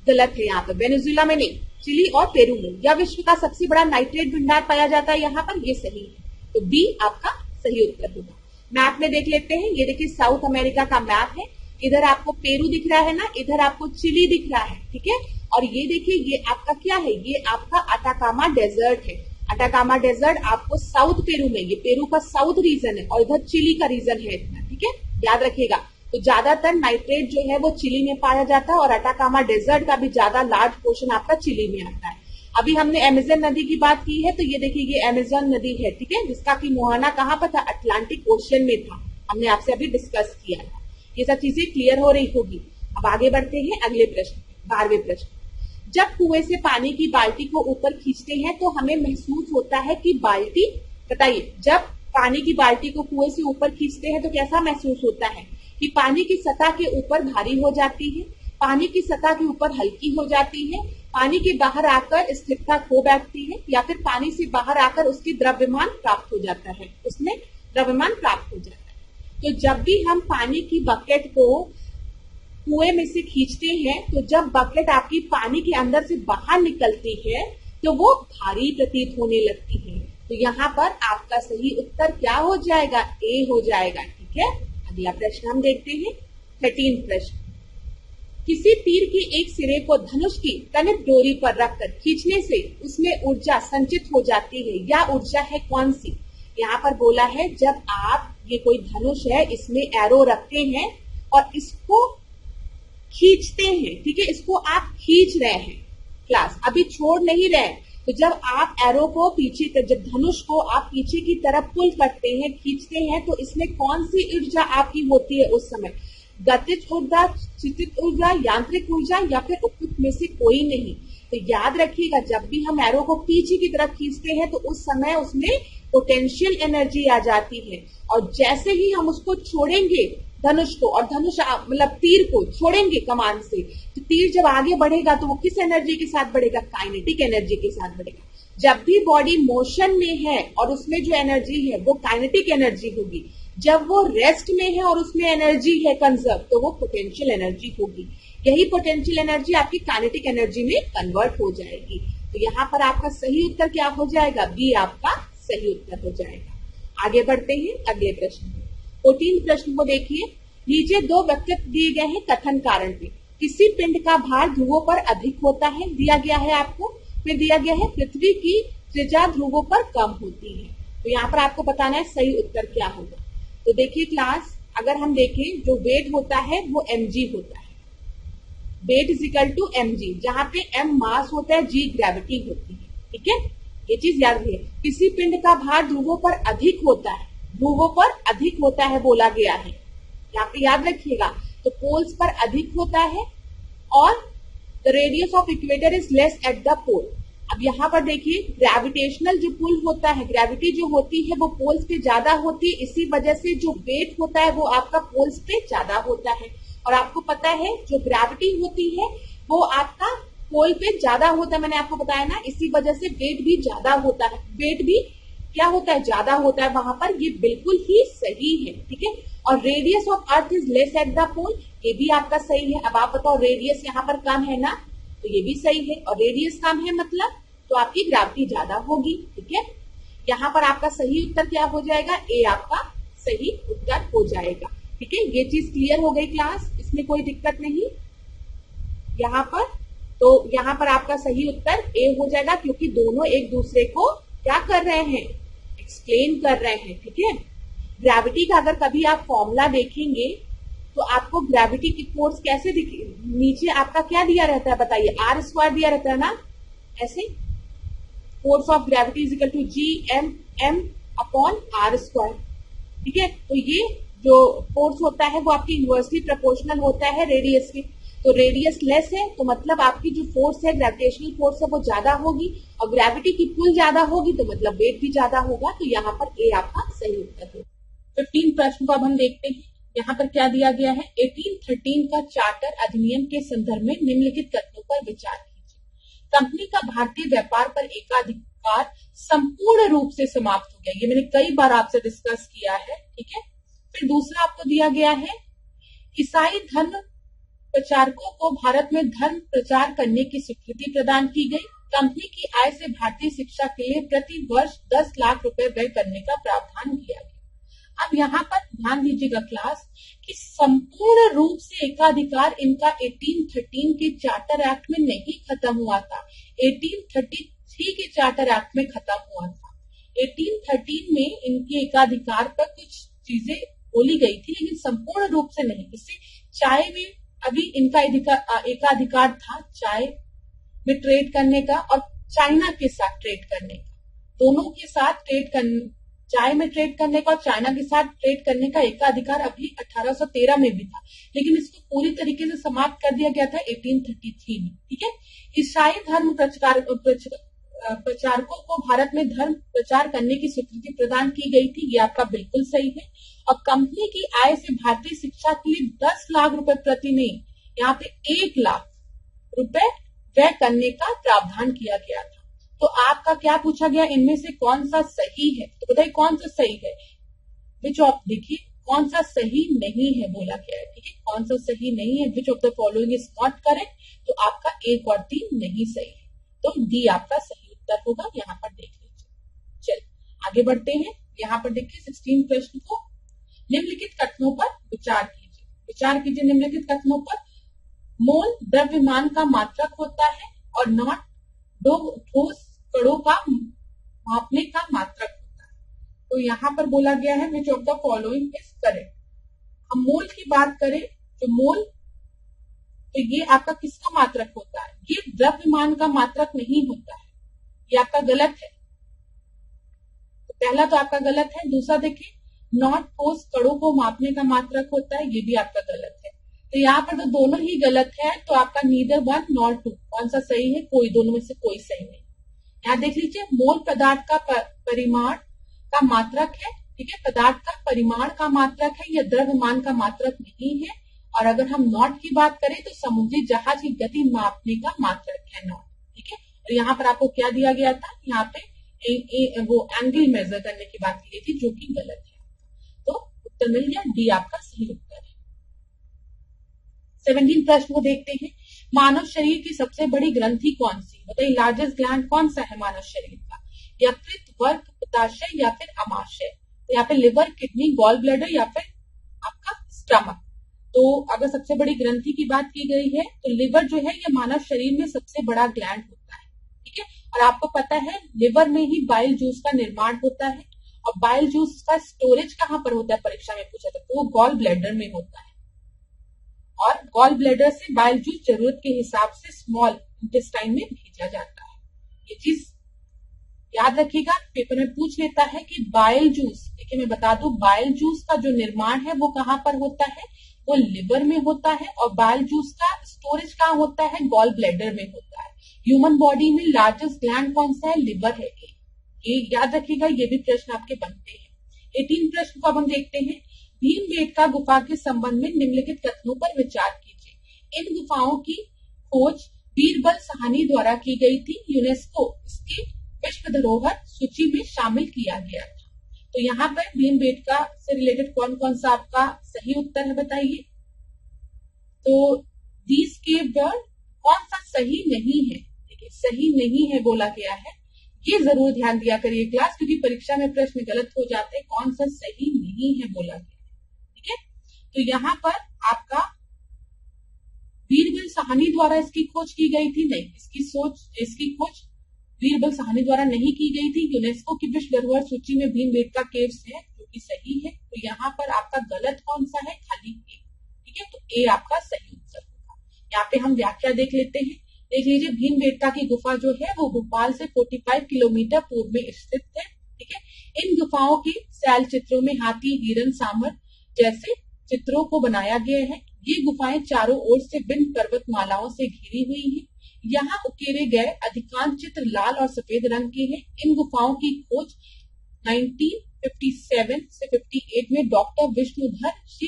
गलत है यहाँ पर, वेनेजुएला में नहीं, चिली और पेरू में। या विश्व का सबसे बड़ा नाइट्रेट भंडार पाया जाता है यहाँ पर, ये सही है। तो बी आपका सही उत्तर होगा। मैप में देख लेते हैं। ये देखिए साउथ अमेरिका का मैप है। इधर आपको पेरू दिख रहा है ना, इधर आपको चिली दिख रहा है, ठीक है। और ये देखिए ये आपका क्या है, ये आपका अटाकामा डेजर्ट है। अटाकामा डेजर्ट आपको साउथ पेरू में, ये पेरू का साउथ रीजन है और इधर चिली का रीजन है इतना, ठीक है, याद रखिएगा। तो ज्यादातर नाइट्रेट जो है वो चिली में पाया जाता है और अटाकामा डेजर्ट का भी ज्यादा लार्ज पोर्शन आपका चिली में आता है। अभी हमने अमेजन नदी की बात की है, तो ये देखिए ये अमेजन नदी है, ठीक है, जिसका की मुहाना कहाँ पर था, अटलांटिक ओशियन में था। हमने आपसे अभी डिस्कस किया था। ये सब चीजें क्लियर हो रही होगी। अब आगे बढ़ते हैं अगले प्रश्न, 12वें प्रश्न। जब कुएं से पानी की बाल्टी को ऊपर खींचते हैं तो हमें महसूस होता है कि बाल्टी, बताइए, जब पानी की बाल्टी को कुएं से ऊपर खींचते हैं तो कैसा महसूस होता है कि पानी की सतह के ऊपर भारी हो जाती है, पानी की सतह के ऊपर हल्की हो जाती है, पानी के बाहर आकर स्थिरता खो बैठती है, या फिर पानी से बाहर आकर उसकी द्रव्यमान प्राप्त हो जाता है, उसमें द्रव्यमान प्राप्त हो जाता है। तो जब भी हम पानी की बकेट को कुएं में से खींचते हैं तो जब बकेट आपकी पानी के अंदर से बाहर निकलती है तो वो भारी प्रतीत होने लगती है। तो यहाँ पर आपका सही उत्तर क्या हो जाएगा, ए हो जाएगा, ठीक है। अगला प्रश्न हम देखते हैं, 13 प्रश्न। किसी तीर के एक सिरे को धनुष की तनित डोरी पर रखकर खींचने से उसमें ऊर्जा संचित हो जाती है, या ऊर्जा है कौन सी। यहाँ पर बोला है जब आप, ये कोई धनुष है, इसमें एरो रखते हैं और इसको खींचते हैं, ठीक है, इसको आप खींच रहे हैं क्लास, अभी छोड़ नहीं रहे। तो जब आप एरो को पीछे, जब धनुष को आप पीछे की तरफ पुल करते हैं, खींचते हैं, तो इसमें कौन सी ऊर्जा आपकी होती है उस समय, गतिज ऊर्जा, स्थितिज ऊर्जा, यांत्रिक ऊर्जा, या फिर उपयुक्त में से कोई नहीं। तो याद रखिएगा जब भी हम एरो को पीछे की तरफ खींचते हैं तो उस समय उसमें पोटेंशियल एनर्जी आ जाती है, और जैसे ही हम उसको छोड़ेंगे धनुष को, और धनुष मतलब तीर को छोड़ेंगे कमान से, तो तीर जब आगे बढ़ेगा तो वो किस एनर्जी के साथ बढ़ेगा, काइनेटिक एनर्जी के साथ बढ़ेगा। जब भी बॉडी मोशन में है और उसमें जो एनर्जी है वो काइनेटिक एनर्जी होगी, जब वो रेस्ट में है और उसमें एनर्जी है कंजर्व, तो वो पोटेंशियल एनर्जी होगी। यही पोटेंशियल एनर्जी आपकी काइनेटिक एनर्जी में कन्वर्ट हो जाएगी। तो यहाँ पर आपका सही उत्तर क्या हो जाएगा, बी आपका सही उत्तर हो जाएगा। आगे बढ़ते हैं अगले प्रश्न, 14 प्रश्न को देखिए। नीचे दो वक्तव्य दिए गए हैं कथन कारण पे। किसी पिंड का भार ध्रुवों पर अधिक होता है, दिया गया है आपको, फिर दिया गया है पृथ्वी की त्रिज्या ध्रुवों पर कम होती है। तो यहाँ पर आपको बताना है सही उत्तर क्या होगा। तो देखिए क्लास, अगर हम देखें जो वेट होता है वो mg होता है, weight is equal to mg, जहां पे m मास होता है, g ग्रेविटी होती है, ठीक है, ये चीज याद रखिए। किसी पिंड का भार ध्रुवों पर अधिक होता है, ध्रुवों पर अधिक होता है बोला गया है, यहाँ पे याद रखिएगा। तो पोल्स पर अधिक होता है, और the radius of equator is less at the pole. अब यहाँ पर देखिए ग्रेविटेशनल जो पुल होता है, ग्रेविटी जो होती है वो पोल्स पे ज्यादा होती है, इसी वजह से जो वेट होता है वो आपका पोल्स पे ज्यादा होता है। और आपको पता है जो ग्रेविटी होती है वो आपका पोल पे ज्यादा होता है, मैंने आपको बताया ना, इसी वजह से वेट भी ज्यादा होता है, वेट भी क्या होता है, ज्यादा होता है वहां पर, ये बिल्कुल ही सही है, ठीक है। और radius of earth is less at the pole, ये भी आपका सही है। अब आप बताओ रेडियस यहाँ पर कम है ना, तो ये भी सही है, और रेडियस कम है मतलब तो आपकी ग्रेविटी ज्यादा होगी, ठीक है। यहाँ पर आपका सही उत्तर क्या हो जाएगा, ए आपका सही उत्तर हो जाएगा, ठीक है। ये चीज क्लियर हो गई क्लास, इसमें कोई दिक्कत नहीं यहाँ पर। तो यहाँ पर आपका सही उत्तर ए हो जाएगा, क्योंकि दोनों एक दूसरे को क्या कर रहे हैं, एक्सप्लेन कर रहे हैं, ठीक है। ग्रेविटी का अगर कभी आप फॉर्मूला देखेंगे तो आपको ग्रेविटी की फोर्स कैसे दिखे, नीचे आपका क्या दिया रहता है बताइए, आर स्क्वायर दिया रहता है ना, ऐसे force of gravity is equal to G M M upon R square, ठीक है। तो ये जो फोर्स होता है वो आपकी इनवर्सली प्रोपोर्शनल होता है रेडियस के। तो रेडियस लेस है तो मतलब आपकी जो फोर्स है, ग्रेविटेशनल फोर्स है, वो ज्यादा होगी, और ग्रेविटी की पुल ज्यादा होगी तो मतलब वेट भी ज्यादा होगा। तो यहाँ पर ए आपका सही उत्तर है। 15 प्रश्न को अब हम देखते हैं। यहाँ पर क्या दिया गया है, 1813 का चार्टर अधिनियम के संदर्भ में निम्नलिखित कथनों पर विचार कीजिए। कंपनी का भारतीय व्यापार पर एकाधिकार संपूर्ण रूप से समाप्त हो गया, ये मैंने कई बार आपसे डिस्कस किया है, ठीक है। फिर दूसरा आपको दिया गया है, ईसाई धर्म प्रचारकों को भारत में धर्म प्रचार करने की स्वीकृति प्रदान की गई। कंपनी की आय से भारतीय शिक्षा के लिए प्रति वर्ष 10 लाख रुपए व्यय करने का प्रावधान किया गया। अब यहाँ पर ध्यान दीजिएगा क्लास कि संपूर्ण रूप से एकाधिकार इनका 1813 के चार्टर एक्ट में नहीं खत्म हुआ था, 1833 के चार्टर एक्ट में खत्म हुआ था। 1813 में इनके एकाधिकार पर कुछ चीजें बोली गई थी, लेकिन संपूर्ण रूप से नहीं। इससे चाय में अभी इनका एकाधिकार था, चाय में ट्रेड करने का और चाइना के साथ ट्रेड करने का, दोनों के साथ ट्रेड करने, चाय में ट्रेड करने का और चाइना के साथ ट्रेड करने का एकाधिकार अभी 1813 में भी था, लेकिन इसको पूरी तरीके से समाप्त कर दिया गया था 1833 में। ठीक है, ईसाई धर्म प्रचारकों को भारत में धर्म प्रचार करने की स्वीकृति प्रदान की गई थी, ये आपका बिल्कुल सही है। और कंपनी की आय से भारतीय शिक्षा के लिए 10 लाख रुपए प्रति नहीं, यहाँ पे 1 लाख रुपए व्यय करने का प्रावधान किया गया था। तो आपका क्या पूछा गया, इनमें से कौन सा सही है, तो बताइए कौन सा सही है। विच ऑफ, देखिए कौन सा सही नहीं है बोला गया है। ठीक है, कौन सा सही नहीं है, which of the following is not correct, तो आपका 1 और 3 नहीं सही है, तो डी आपका सही उत्तर होगा। यहाँ पर देख लीजिए। चलिए आगे बढ़ते हैं। यहाँ पर देखिए 16 प्रश्न को, निम्नलिखित कथनों पर विचार कीजिए। विचार कीजिए निम्नलिखित कथनों पर। मोल द्रव्यमान का मात्रक होता है और नॉट दो ठोस कणों का मापने का मात्रक होता है। तो यहाँ पर बोला गया है which of the following is correct. हम मोल की बात करें तो मोल, तो ये आपका किसका मात्रक होता है, ये द्रव्यमान का मात्रक नहीं होता है, ये आपका गलत है। तो पहला तो आपका गलत है। दूसरा देखिए नॉट ठोस कणों को मापने का मात्रक होता है, ये भी आपका गलत है। तो यहाँ पर तो दोनों ही गलत है, तो आपका नीदर 1 नॉर 2, कौन सा सही है, कोई, दोनों में से कोई सही नहीं। यहाँ देख लीजिए मोल पदार्थ का परिमाण का मात्रक है। ठीक है, पदार्थ का परिमाण का मात्रक है, यह द्रव्यमान का मात्रक नहीं है। और अगर हम नॉट की बात करें तो समुद्री जहाज की गति मापने का मात्रक है नॉट। ठीक है, और यहाँ पर आपको क्या दिया गया था, यहाँ पे वो एंगल मेजर करने की बात की गई थी, जो कि गलत है। तो उत्तर मिल गया, डी आपका सही उत्तर है। 17 प्रश्न को देखते हैं। मानव शरीर की सबसे बड़ी ग्रंथि कौन सी, बताइए लार्जेस्ट ग्लैंड कौन सा है मानव शरीर का, यकृत, वर्क, पित्ताशय या फिर अमाशय। तो यहाँ पे लिवर, किडनी, गॉल ब्लैडर या फिर आपका स्टमक। तो अगर सबसे बड़ी ग्रंथि की बात की गई है तो लिवर जो है ये मानव शरीर में सबसे बड़ा ग्लैंड होता है। ठीक है, और आपको पता है लिवर में ही बाइल जूस का निर्माण होता है, और बाइल जूस का स्टोरेज कहाँ पर होता है, परीक्षा में पूछा था, तो वो गॉल ब्लैडर में होता है। और गॉल ब्लैडर से बाइल जूस जरूरत के हिसाब से स्मॉल इंटेस्टाइन में भेजा जाता है। ये चीज याद रखिएगा, पेपर में पूछ लेता है कि बाइल जूस, देखिए मैं बता दूं, बाइल जूस का जो निर्माण है वो कहाँ पर होता है, वो लिवर में होता है, और बाइल जूस का स्टोरेज कहाँ होता है, गॉल ब्लैडर में होता है। ह्यूमन बॉडी में लार्जेस्ट ग्लैंड कौन सा है, लिवर है। ये याद रखिएगा, ये भी प्रश्न आपके बनते हैं। 18 प्रश्न को अब हम देखते हैं। भीमबेटका गुफा के संबंध में निम्नलिखित कथनों पर विचार कीजिए। इन गुफाओं की खोज बीरबल साहनी द्वारा की गई थी, यूनेस्को इसकी विश्व धरोहर सूची में शामिल किया गया था। तो यहाँ पर भीमबेटका से रिलेटेड कौन कौन सा आपका सही उत्तर है बताइए। तो दीज केव बर्ड कौन सा सही नहीं है, देखिए सही नहीं है बोला गया है, ये जरूर ध्यान दिया करिए क्लास, क्योंकि परीक्षा में प्रश्न गलत हो जाते हैं, कौन सा सही नहीं है बोला गया। ठीक है, तो यहाँ पर आपका बीरबल साहनी द्वारा इसकी खोज की गई थी, नहीं, इसकी खोज बीरबल साहनी द्वारा नहीं की गई थी। यूनेस्को की विश्व धरोहर सूची में भीमबेटका केव्स है, जो कि सही है। तो यहाँ पर आपका गलत कौन सा है, खाली ए। ठीक है, तो ए आपका सही उत्तर होगा। यहाँ पे हम व्याख्या देख लेते हैं। देख लीजिए, भीमबेटका की गुफा जो है वो भोपाल से 45 किलोमीटर पूर्व में स्थित है। ठीक है, इन गुफाओं के शैल चित्रों में हाथी, हिरन, सांभर जैसे चित्रों को बनाया गया है। ये गुफाएं चारों ओर से विभिन्न पर्वतमालाओं से घिरी हुई हैं। यहाँ उकेरे गए अधिकांश चित्र लाल और सफेद रंग के हैं। इन गुफाओं की खोज 1957 से 58 में डॉक्टर विष्णुधर श्री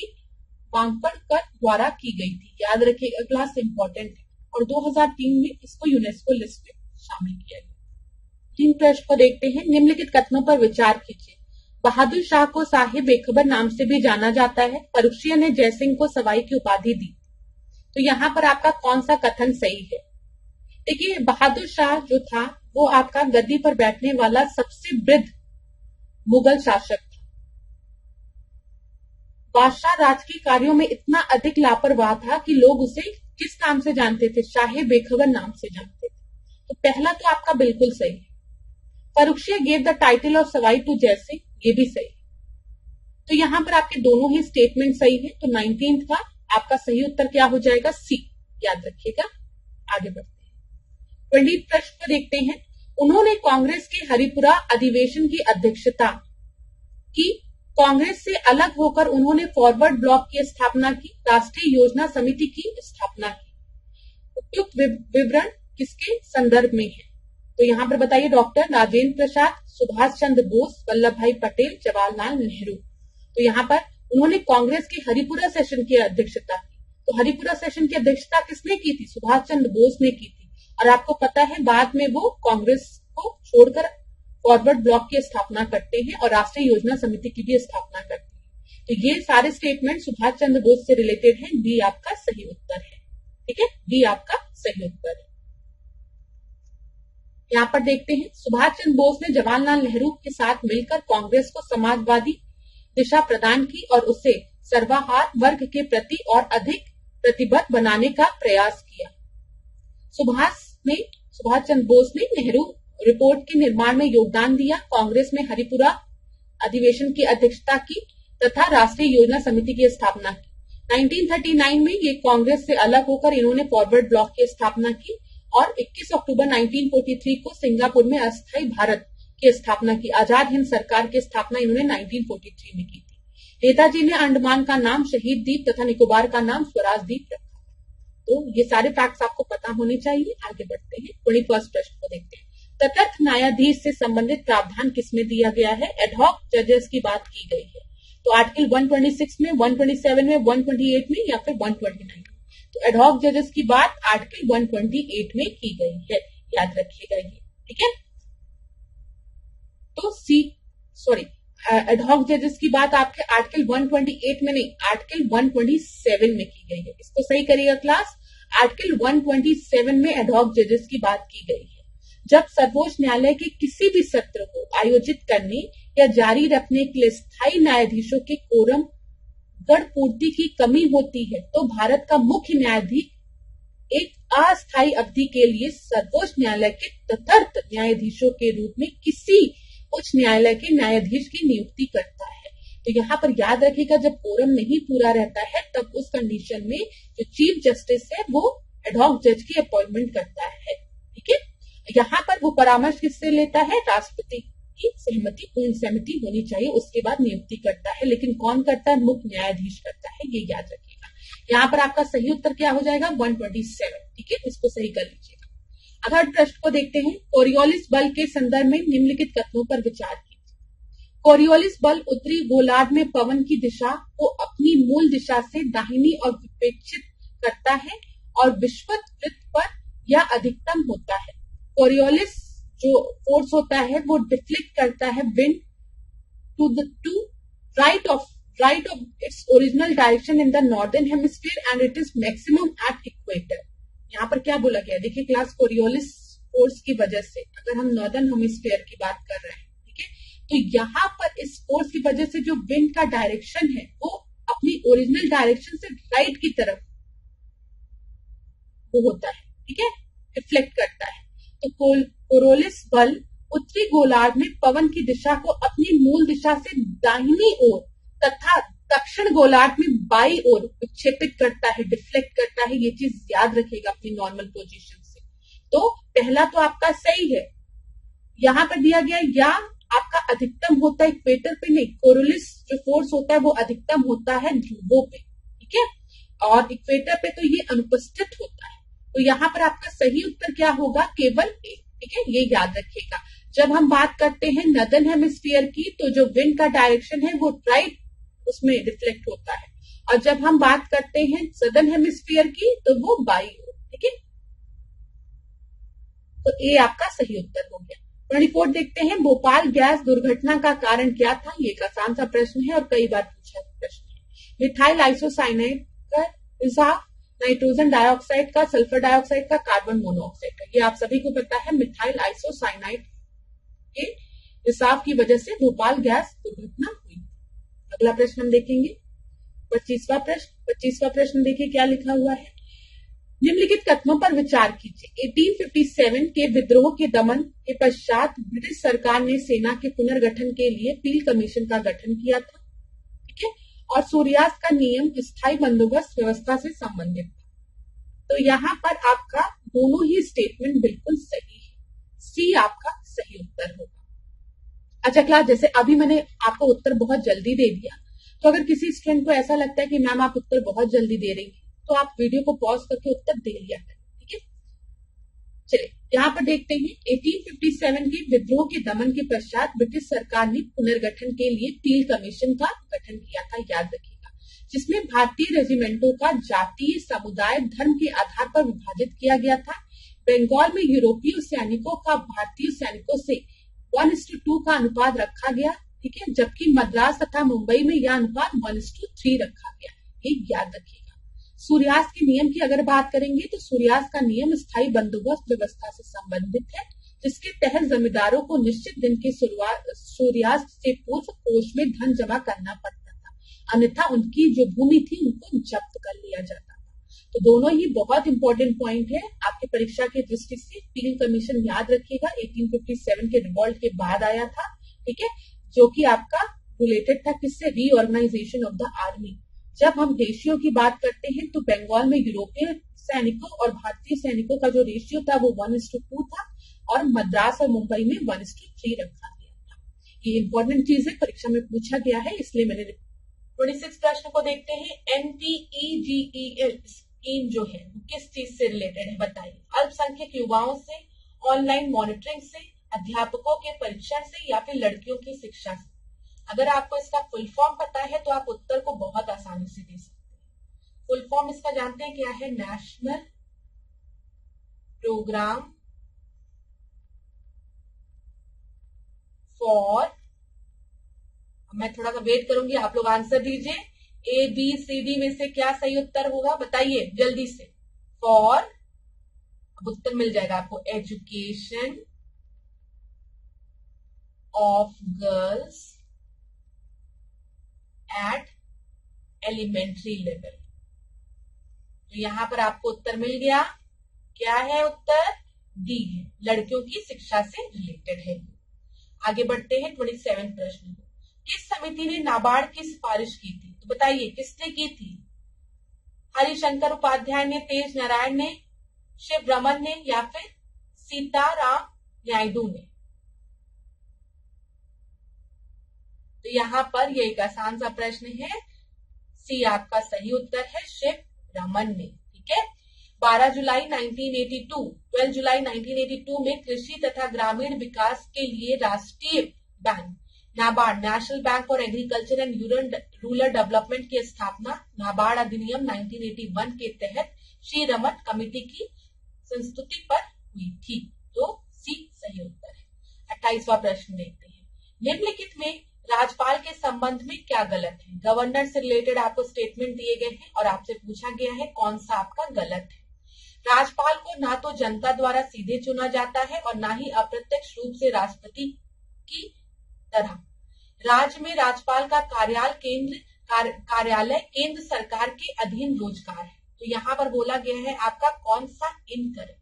वांगपड़कर द्वारा की गई थी। याद रखिएगा क्लास, इंपॉर्टेंट है। और 2003 में इसको यूनेस्को लिस्ट में शामिल किया गया। 3 प्रश्न को देखते हैं। निम्नलिखित कथनों पर विचार कीजिए। बहादुर शाह को साहिब बेखबर नाम से भी जाना जाता है। परुषिया ने जयसिंह को सवाई की उपाधि दी। तो यहाँ पर आपका कौन सा कथन सही है। देखिए, बहादुर शाह जो था वो आपका गद्दी पर बैठने वाला सबसे वृद्ध मुगल शासक था। बादशाह राज के कार्यों में इतना अधिक लापरवाह था कि लोग उसे किस नाम से जानते थे? शाहे बेखबर नाम से जानते थे। तो पहला तो आपका बिल्कुल सही है। Farrukhsiyar gave the title of Sawai to Jai Singh, ये भी सही। तो यहां पर आपके दोनों ही स्टेटमेंट सही है। तो 19th का आपका सही उत्तर क्या हो जाएगा? सी, याद रखिएगा। आगे बढ़ते हैं। 20 प्रश्न को देखते हैं। उन्होंने कांग्रेस के हरिपुरा अधिवेशन की अध्यक्षता की। कांग्रेस से अलग होकर उन्होंने फॉरवर्ड ब्लॉक की स्थापना की, राष्ट्रीय योजना समिति की स्थापना की। उपयुक्त विवरण किसके संदर्भ में है? तो यहाँ पर बताइए, डॉक्टर राजेंद्र प्रसाद, सुभाष चंद्र बोस, वल्लभ भाई पटेल, जवाहरलाल नेहरू। तो यहाँ पर उन्होंने कांग्रेस के हरिपुरा सेशन की अध्यक्षता की। तो हरिपुरा सेशन की अध्यक्षता किसने की थी? सुभाष चंद्र बोस ने की थी। और आपको पता है बाद में वो कांग्रेस को छोड़कर फॉरवर्ड ब्लॉक की स्थापना करते हैं और राष्ट्रीय योजना समिति की भी स्थापना करते हैं। तो ये सारे स्टेटमेंट सुभाष चंद्र बोस से रिलेटेड हैं। बी आपका सही उत्तर है। ठीक है, बी आपका सही उत्तर है। यहाँ पर देखते हैं, सुभाष चंद्र बोस ने जवाहरलाल नेहरू के साथ मिलकर कांग्रेस को समाजवादी दिशा प्रदान की और उसे सर्वहारा वर्ग के प्रति और अधिक प्रतिबद्ध बनाने का प्रयास किया। सुभाष चंद्र बोस ने नेहरू रिपोर्ट के निर्माण में योगदान दिया, कांग्रेस में हरिपुरा अधिवेशन की अध्यक्षता की तथा राष्ट्रीय योजना समिति की स्थापना की। 1939 में ये कांग्रेस से अलग होकर इन्होंने फॉरवर्ड ब्लॉक की स्थापना की और 21 अक्टूबर 1943 को सिंगापुर में अस्थायी भारत की स्थापना की। आजाद हिंद सरकार की स्थापना इन्होंने 1943 में की थी। नेताजी ने अंडमान का नाम शहीद द्वीप तथा निकोबार का नाम स्वराज द्वीप रखा। तो ये सारे फैक्ट्स आपको पता होने चाहिए। आगे बढ़ते हैं, 21 प्रश्न को देखते हैं। तटस्थ न्यायाधीश से संबंधित प्रावधान किसमें दिया गया है? एडहॉक जजेस की बात की गई है। तो आर्टिकल 126 में, 127 में, 128 में या फिर 129 में। तो एडहॉक जजेस की बात आर्टिकल 128 में की गई है, याद रखिएगा ये। ठीक है, तो एडहॉक जजेस की बात आपके आर्टिकल 128 में नहीं, आर्टिकल 127 में की गई है। इसको सही करिएगा क्लास। आर्टिकल 127 में एडहॉक जजेस की बात की गई है। जब सर्वोच्च न्यायालय के किसी भी सत्र को आयोजित करने या जारी रखने के लिए स्थायी न्यायाधीशों के कोरम गण पूर्ति की कमी होती है तो भारत का मुख्य न्यायाधीश एक अस्थायी अवधि के लिए सर्वोच्च न्यायालय के तटस्थ न्यायाधीशों के रूप में किसी उच्च न्यायालय के न्यायाधीश की नियुक्ति करता है। तो यहाँ पर याद रखिएगा, जब कोरम नहीं पूरा रहता है तब उस कंडीशन में जो चीफ जस्टिस है वो एडहॉक जज की अपॉइंटमेंट करता है। ठीक है, यहाँ पर वो परामर्श किससे लेता है? राष्ट्रपति की सहमति, पूर्ण सहमति होनी चाहिए, उसके बाद नियुक्ति करता है। लेकिन कौन करता है? मुख्य न्यायाधीश करता है, ये याद रखिएगा। यहाँ पर आपका सही उत्तर क्या हो जाएगा? 127। ठीक है, इसको सही कर लीजिएगा। अगले प्रश्न को देखते हैं। कोरियोलिस बल के संदर्भ में निम्नलिखित कथनों पर विचार कीजिए। कोरियोलिस बल उत्तरी गोलार्ध में पवन की दिशा को अपनी मूल दिशा से दाहिनी और विपेक्षित करता है और विषुवत वृत्त पर यह अधिकतम होता है। कोरियोलिस जो फोर्स होता है वो डिफ्लेक्ट करता है wind to right of its original direction in the northern hemisphere and it is maximum at equator. यहाँ पर क्या बोला गया? देखिए क्लास, कोरियोलिस फोर्स की वजह से, अगर हम नॉर्दर्न हेमिस्फीयर की बात कर रहे हैं, ठीक है, तो यहाँ पर इस फोर्स की वजह से जो विंड का डायरेक्शन है वो अपनी ओरिजिनल डायरेक्शन से राइट की तरफ वो होता है। ठीक है, रिफ्लेक्ट करता है। तो कोरियोलिस बल उत्तरी गोलार्ध में पवन की दिशा को अपनी मूल दिशा से दाहिनी ओर तथा दक्षिण गोलार्ध में बाई ओर विक्षेपित करता है, डिफ्लेक्ट करता है। ये चीज याद रखिएगा अपनी नॉर्मल पोजीशन से। तो पहला तो आपका सही है। यहां पर दिया गया या आपका अधिकतम होता है इक्वेटर पे नहीं, कोरियोलिस जो फोर्स होता है वो अधिकतम होता है ध्रुवों पे। ठीक है, और इक्वेटर पे तो ये अनुपस्थित होता है। तो यहाँ पर आपका सही उत्तर क्या होगा? केवल ए। ठीक है, ये याद रखिएगा। जब हम बात करते हैं नॉर्दर्न हेमिस्फीयर की तो जो विंड का डायरेक्शन है वो राइट उसमें रिफ्लेक्ट होता है, और जब हम बात करते हैं सदर्न हेमिस्फीयर की तो वो बाई ओर। ठीक है, तो ए आपका सही उत्तर हो गया। 24 देखते हैं। भोपाल गैस दुर्घटना का कारण क्या था? ये एक आसान सा प्रश्न है और कई बार पूछा प्रश्न है। मिथाइल आइसोसाइनाइड का रिसाव, नाइट्रोजन डाइऑक्साइड का, सल्फर डाइऑक्साइड का, कार्बन मोनोऑक्साइड का, ये आप सभी को पता है। मिथाइल आइसोसाइनाइड के रिसाव की वजह से भोपाल गैस दुर्घटना हुई। अगला प्रश्न हम देखेंगे। पच्चीसवां प्रश्न देखिए क्या लिखा हुआ है। निम्नलिखित कथनों पर विचार कीजिए। 1857 के विद्रोह के दमन के पश्चात ब्रिटिश सरकार ने सेना के पुनर्गठन के लिए पील कमीशन का गठन किया था, ठीक है, और सूर्यास्त का नियम स्थायी बंदोबस्त व्यवस्था से संबंधित था। तो यहाँ पर आपका दोनों ही स्टेटमेंट बिल्कुल सही है, सी आपका सही उत्तर होगा। अच्छा क्लास, जैसे अभी मैंने आपको उत्तर बहुत जल्दी दे दिया, तो अगर किसी स्टूडेंट को ऐसा लगता है कि मैम आप उत्तर बहुत जल्दी दे रही है, तो आप वीडियो को पॉज करके उत्तर दे लिया करें, ठीक है। चलिए यहाँ पर देखते हैं 1857 के विद्रोह के दमन के पश्चात ब्रिटिश सरकार ने पुनर्गठन के लिए पील कमीशन का गठन किया था, याद रखिएगा, जिसमें भारतीय रेजिमेंटों का जातीय, समुदाय, धर्म के आधार पर विभाजित किया गया था। बंगाल में यूरोपीय सैनिकों का भारतीय सैनिकों से 1:2 का अनुपात रखा गया, ठीक है, जबकि मद्रास तथा मुंबई में यह अनुपात 1:3 रखा गया, ये याद रखिएगा। सूर्यास्त के नियम की अगर बात करेंगे तो सूर्यास्त का नियम स्थायी बंदोबस्त व्यवस्था से संबंधित है, जिसके तहत जमींदारों को निश्चित दिन के सूर्यास्त से पूर्व कोष में धन जमा करना पड़ता था, अन्यथा उनकी जो भूमि थी उनको जब्त कर लिया जाता था। तो दोनों ही बहुत इंपॉर्टेंट पॉइंट है आपकी परीक्षा की दृष्टि से। पील कमीशन याद रखिएगा 1857 के रिवॉल्ट के बाद आया था, ठीक है, जो कि आपका रिलेटेड था किससे, रीऑर्गेनाइजेशन ऑफ द आर्मी। जब हम रेशियो की बात करते हैं तो बंगाल में यूरोपीय सैनिकों और भारतीय सैनिकों का जो रेशियो था वो 1:2 था, और मद्रास और मुंबई में 1:3 रखा गया था। ये इंपॉर्टेंट चीज है, परीक्षा में पूछा गया है, इसलिए मैंने 26 प्रश्न को देखते हैं। NTEGEL स्कीम जो है वो किस चीज से रिलेटेड है बताइए। अल्पसंख्यक युवाओं से, ऑनलाइन मॉनिटरिंग से, अध्यापकों के परीक्षण से, या फिर लड़कियों की शिक्षा से। अगर आपको इसका फुल फॉर्म पता है तो आप उत्तर को बहुत आसानी से दे सकते हैं। फुल फॉर्म इसका जानते हैं क्या है, नेशनल प्रोग्राम फॉर, मैं थोड़ा सा वेट करूंगी, आप लोग आंसर दीजिए। ABCD में से क्या सही उत्तर होगा बताइए जल्दी से। फॉर, अब उत्तर मिल जाएगा आपको, education of girls at elementary level. तो यहां पर आपको उत्तर मिल गया, क्या है उत्तर, डी है, लड़कियों की शिक्षा से रिलेटेड है। आगे बढ़ते हैं 27 प्रश्न। किस समिति ने नाबार्ड की सिफारिश की थी, तो बताइए किसने की थी। हरिशंकर उपाध्याय ने, तेज नारायण ने, शिव रमन ने, या फिर सीताराम नायडू ने। तो यहाँ पर ये एक आसान सा प्रश्न है, सी आपका सही उत्तर है, शिव रमन ने, ठीक है। 12 जुलाई 1982 में कृषि तथा ग्रामीण विकास के लिए राष्ट्रीय bank NABARD, national bank for agriculture and rural development की स्थापना नाबार्ड अधिनियम 1981 के तहत श्री रमन कमेटी की संस्तुति पर हुई थी। तो सी सही उत्तर है। 28वां प्रश्न देखते हैं। निम्नलिखित में राज्यपाल के संबंध में क्या गलत है। गवर्नर से रिलेटेड आपको स्टेटमेंट दिए गए हैं और आपसे पूछा गया है कौन सा आपका गलत है। राज्यपाल को ना तो जनता द्वारा सीधे चुना जाता है और ना ही अप्रत्यक्ष रूप से राष्ट्रपति की तरह। राज्य में राज्यपाल का कार्यालय केंद्र सरकार के अधीन रोजगार है। तो यहाँ पर बोला गया है आपका कौन सा इनकरेक्ट,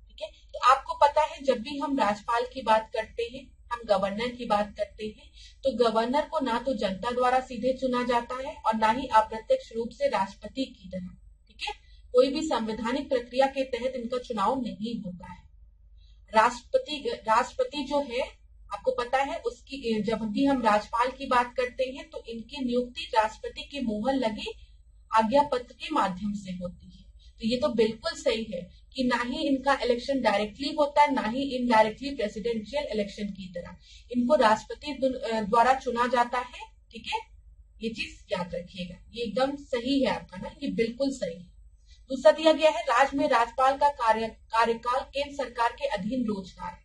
ठीक है। तो आपको पता है जब भी हम राज्यपाल की बात करते हैं, हम गवर्नर की बात करते हैं, तो गवर्नर को ना तो जनता द्वारा सीधे चुना जाता है और ना ही अप्रत्यक्ष रूप से राष्ट्रपति की तरह, ठीक है। कोई भी संवैधानिक प्रक्रिया के तहत इनका चुनाव नहीं होता है। राष्ट्रपति जो है आपको पता है उसकी, जब भी हम राज्यपाल की बात करते हैं तो इनकी नियुक्ति राष्ट्रपति की मोहर लगे आज्ञा पत्र के माध्यम से होती है। तो ये तो बिल्कुल सही है कि ना ही इनका इलेक्शन डायरेक्टली होता है, ना ही इनडायरेक्टली प्रेसिडेंशियल इलेक्शन की तरह इनको राष्ट्रपति द्वारा चुना जाता है, ठीक है। ये चीज याद रखिएगा, ये एकदम सही है आपका ना, ये बिल्कुल सही है। दूसरा दिया गया है राज्य में राज्यपाल का कार्यकाल केंद्र सरकार के अधीन रोजगार है।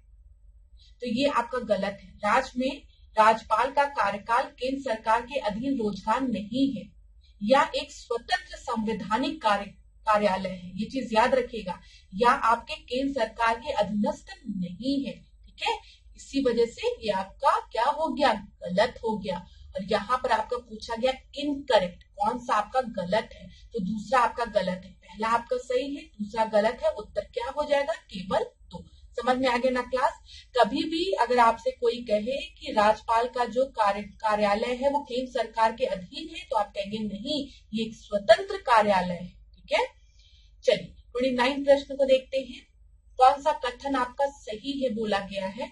तो ये आपका गलत है। राज्य में राज्यपाल का कार्यकाल केंद्र सरकार के अधीन रोजगार नहीं है, या एक स्वतंत्र संवैधानिक कार्यालय है, ये चीज याद रखिएगा, या आपके केंद्र सरकार के अधीनस्थ नहीं है, ठीक है। इसी वजह से ये आपका क्या हो गया, गलत हो गया। और यहाँ पर आपका पूछा गया इनकरेक्ट, कौन सा आपका गलत है, तो दूसरा आपका गलत है, पहला आपका सही है, दूसरा गलत है, उत्तर क्या हो जाएगा, केवल 2। समझ में आ गया ना क्लास। कभी भी अगर आपसे कोई कहे कि राज्यपाल का जो कार्यालय है वो केंद्र सरकार के अधीन है, तो आप कहेंगे नहीं, ये एक स्वतंत्र कार्यालय है। ठीक है, चलिए 29 प्रश्न को देखते हैं। कौन सा कथन आपका सही है बोला गया है,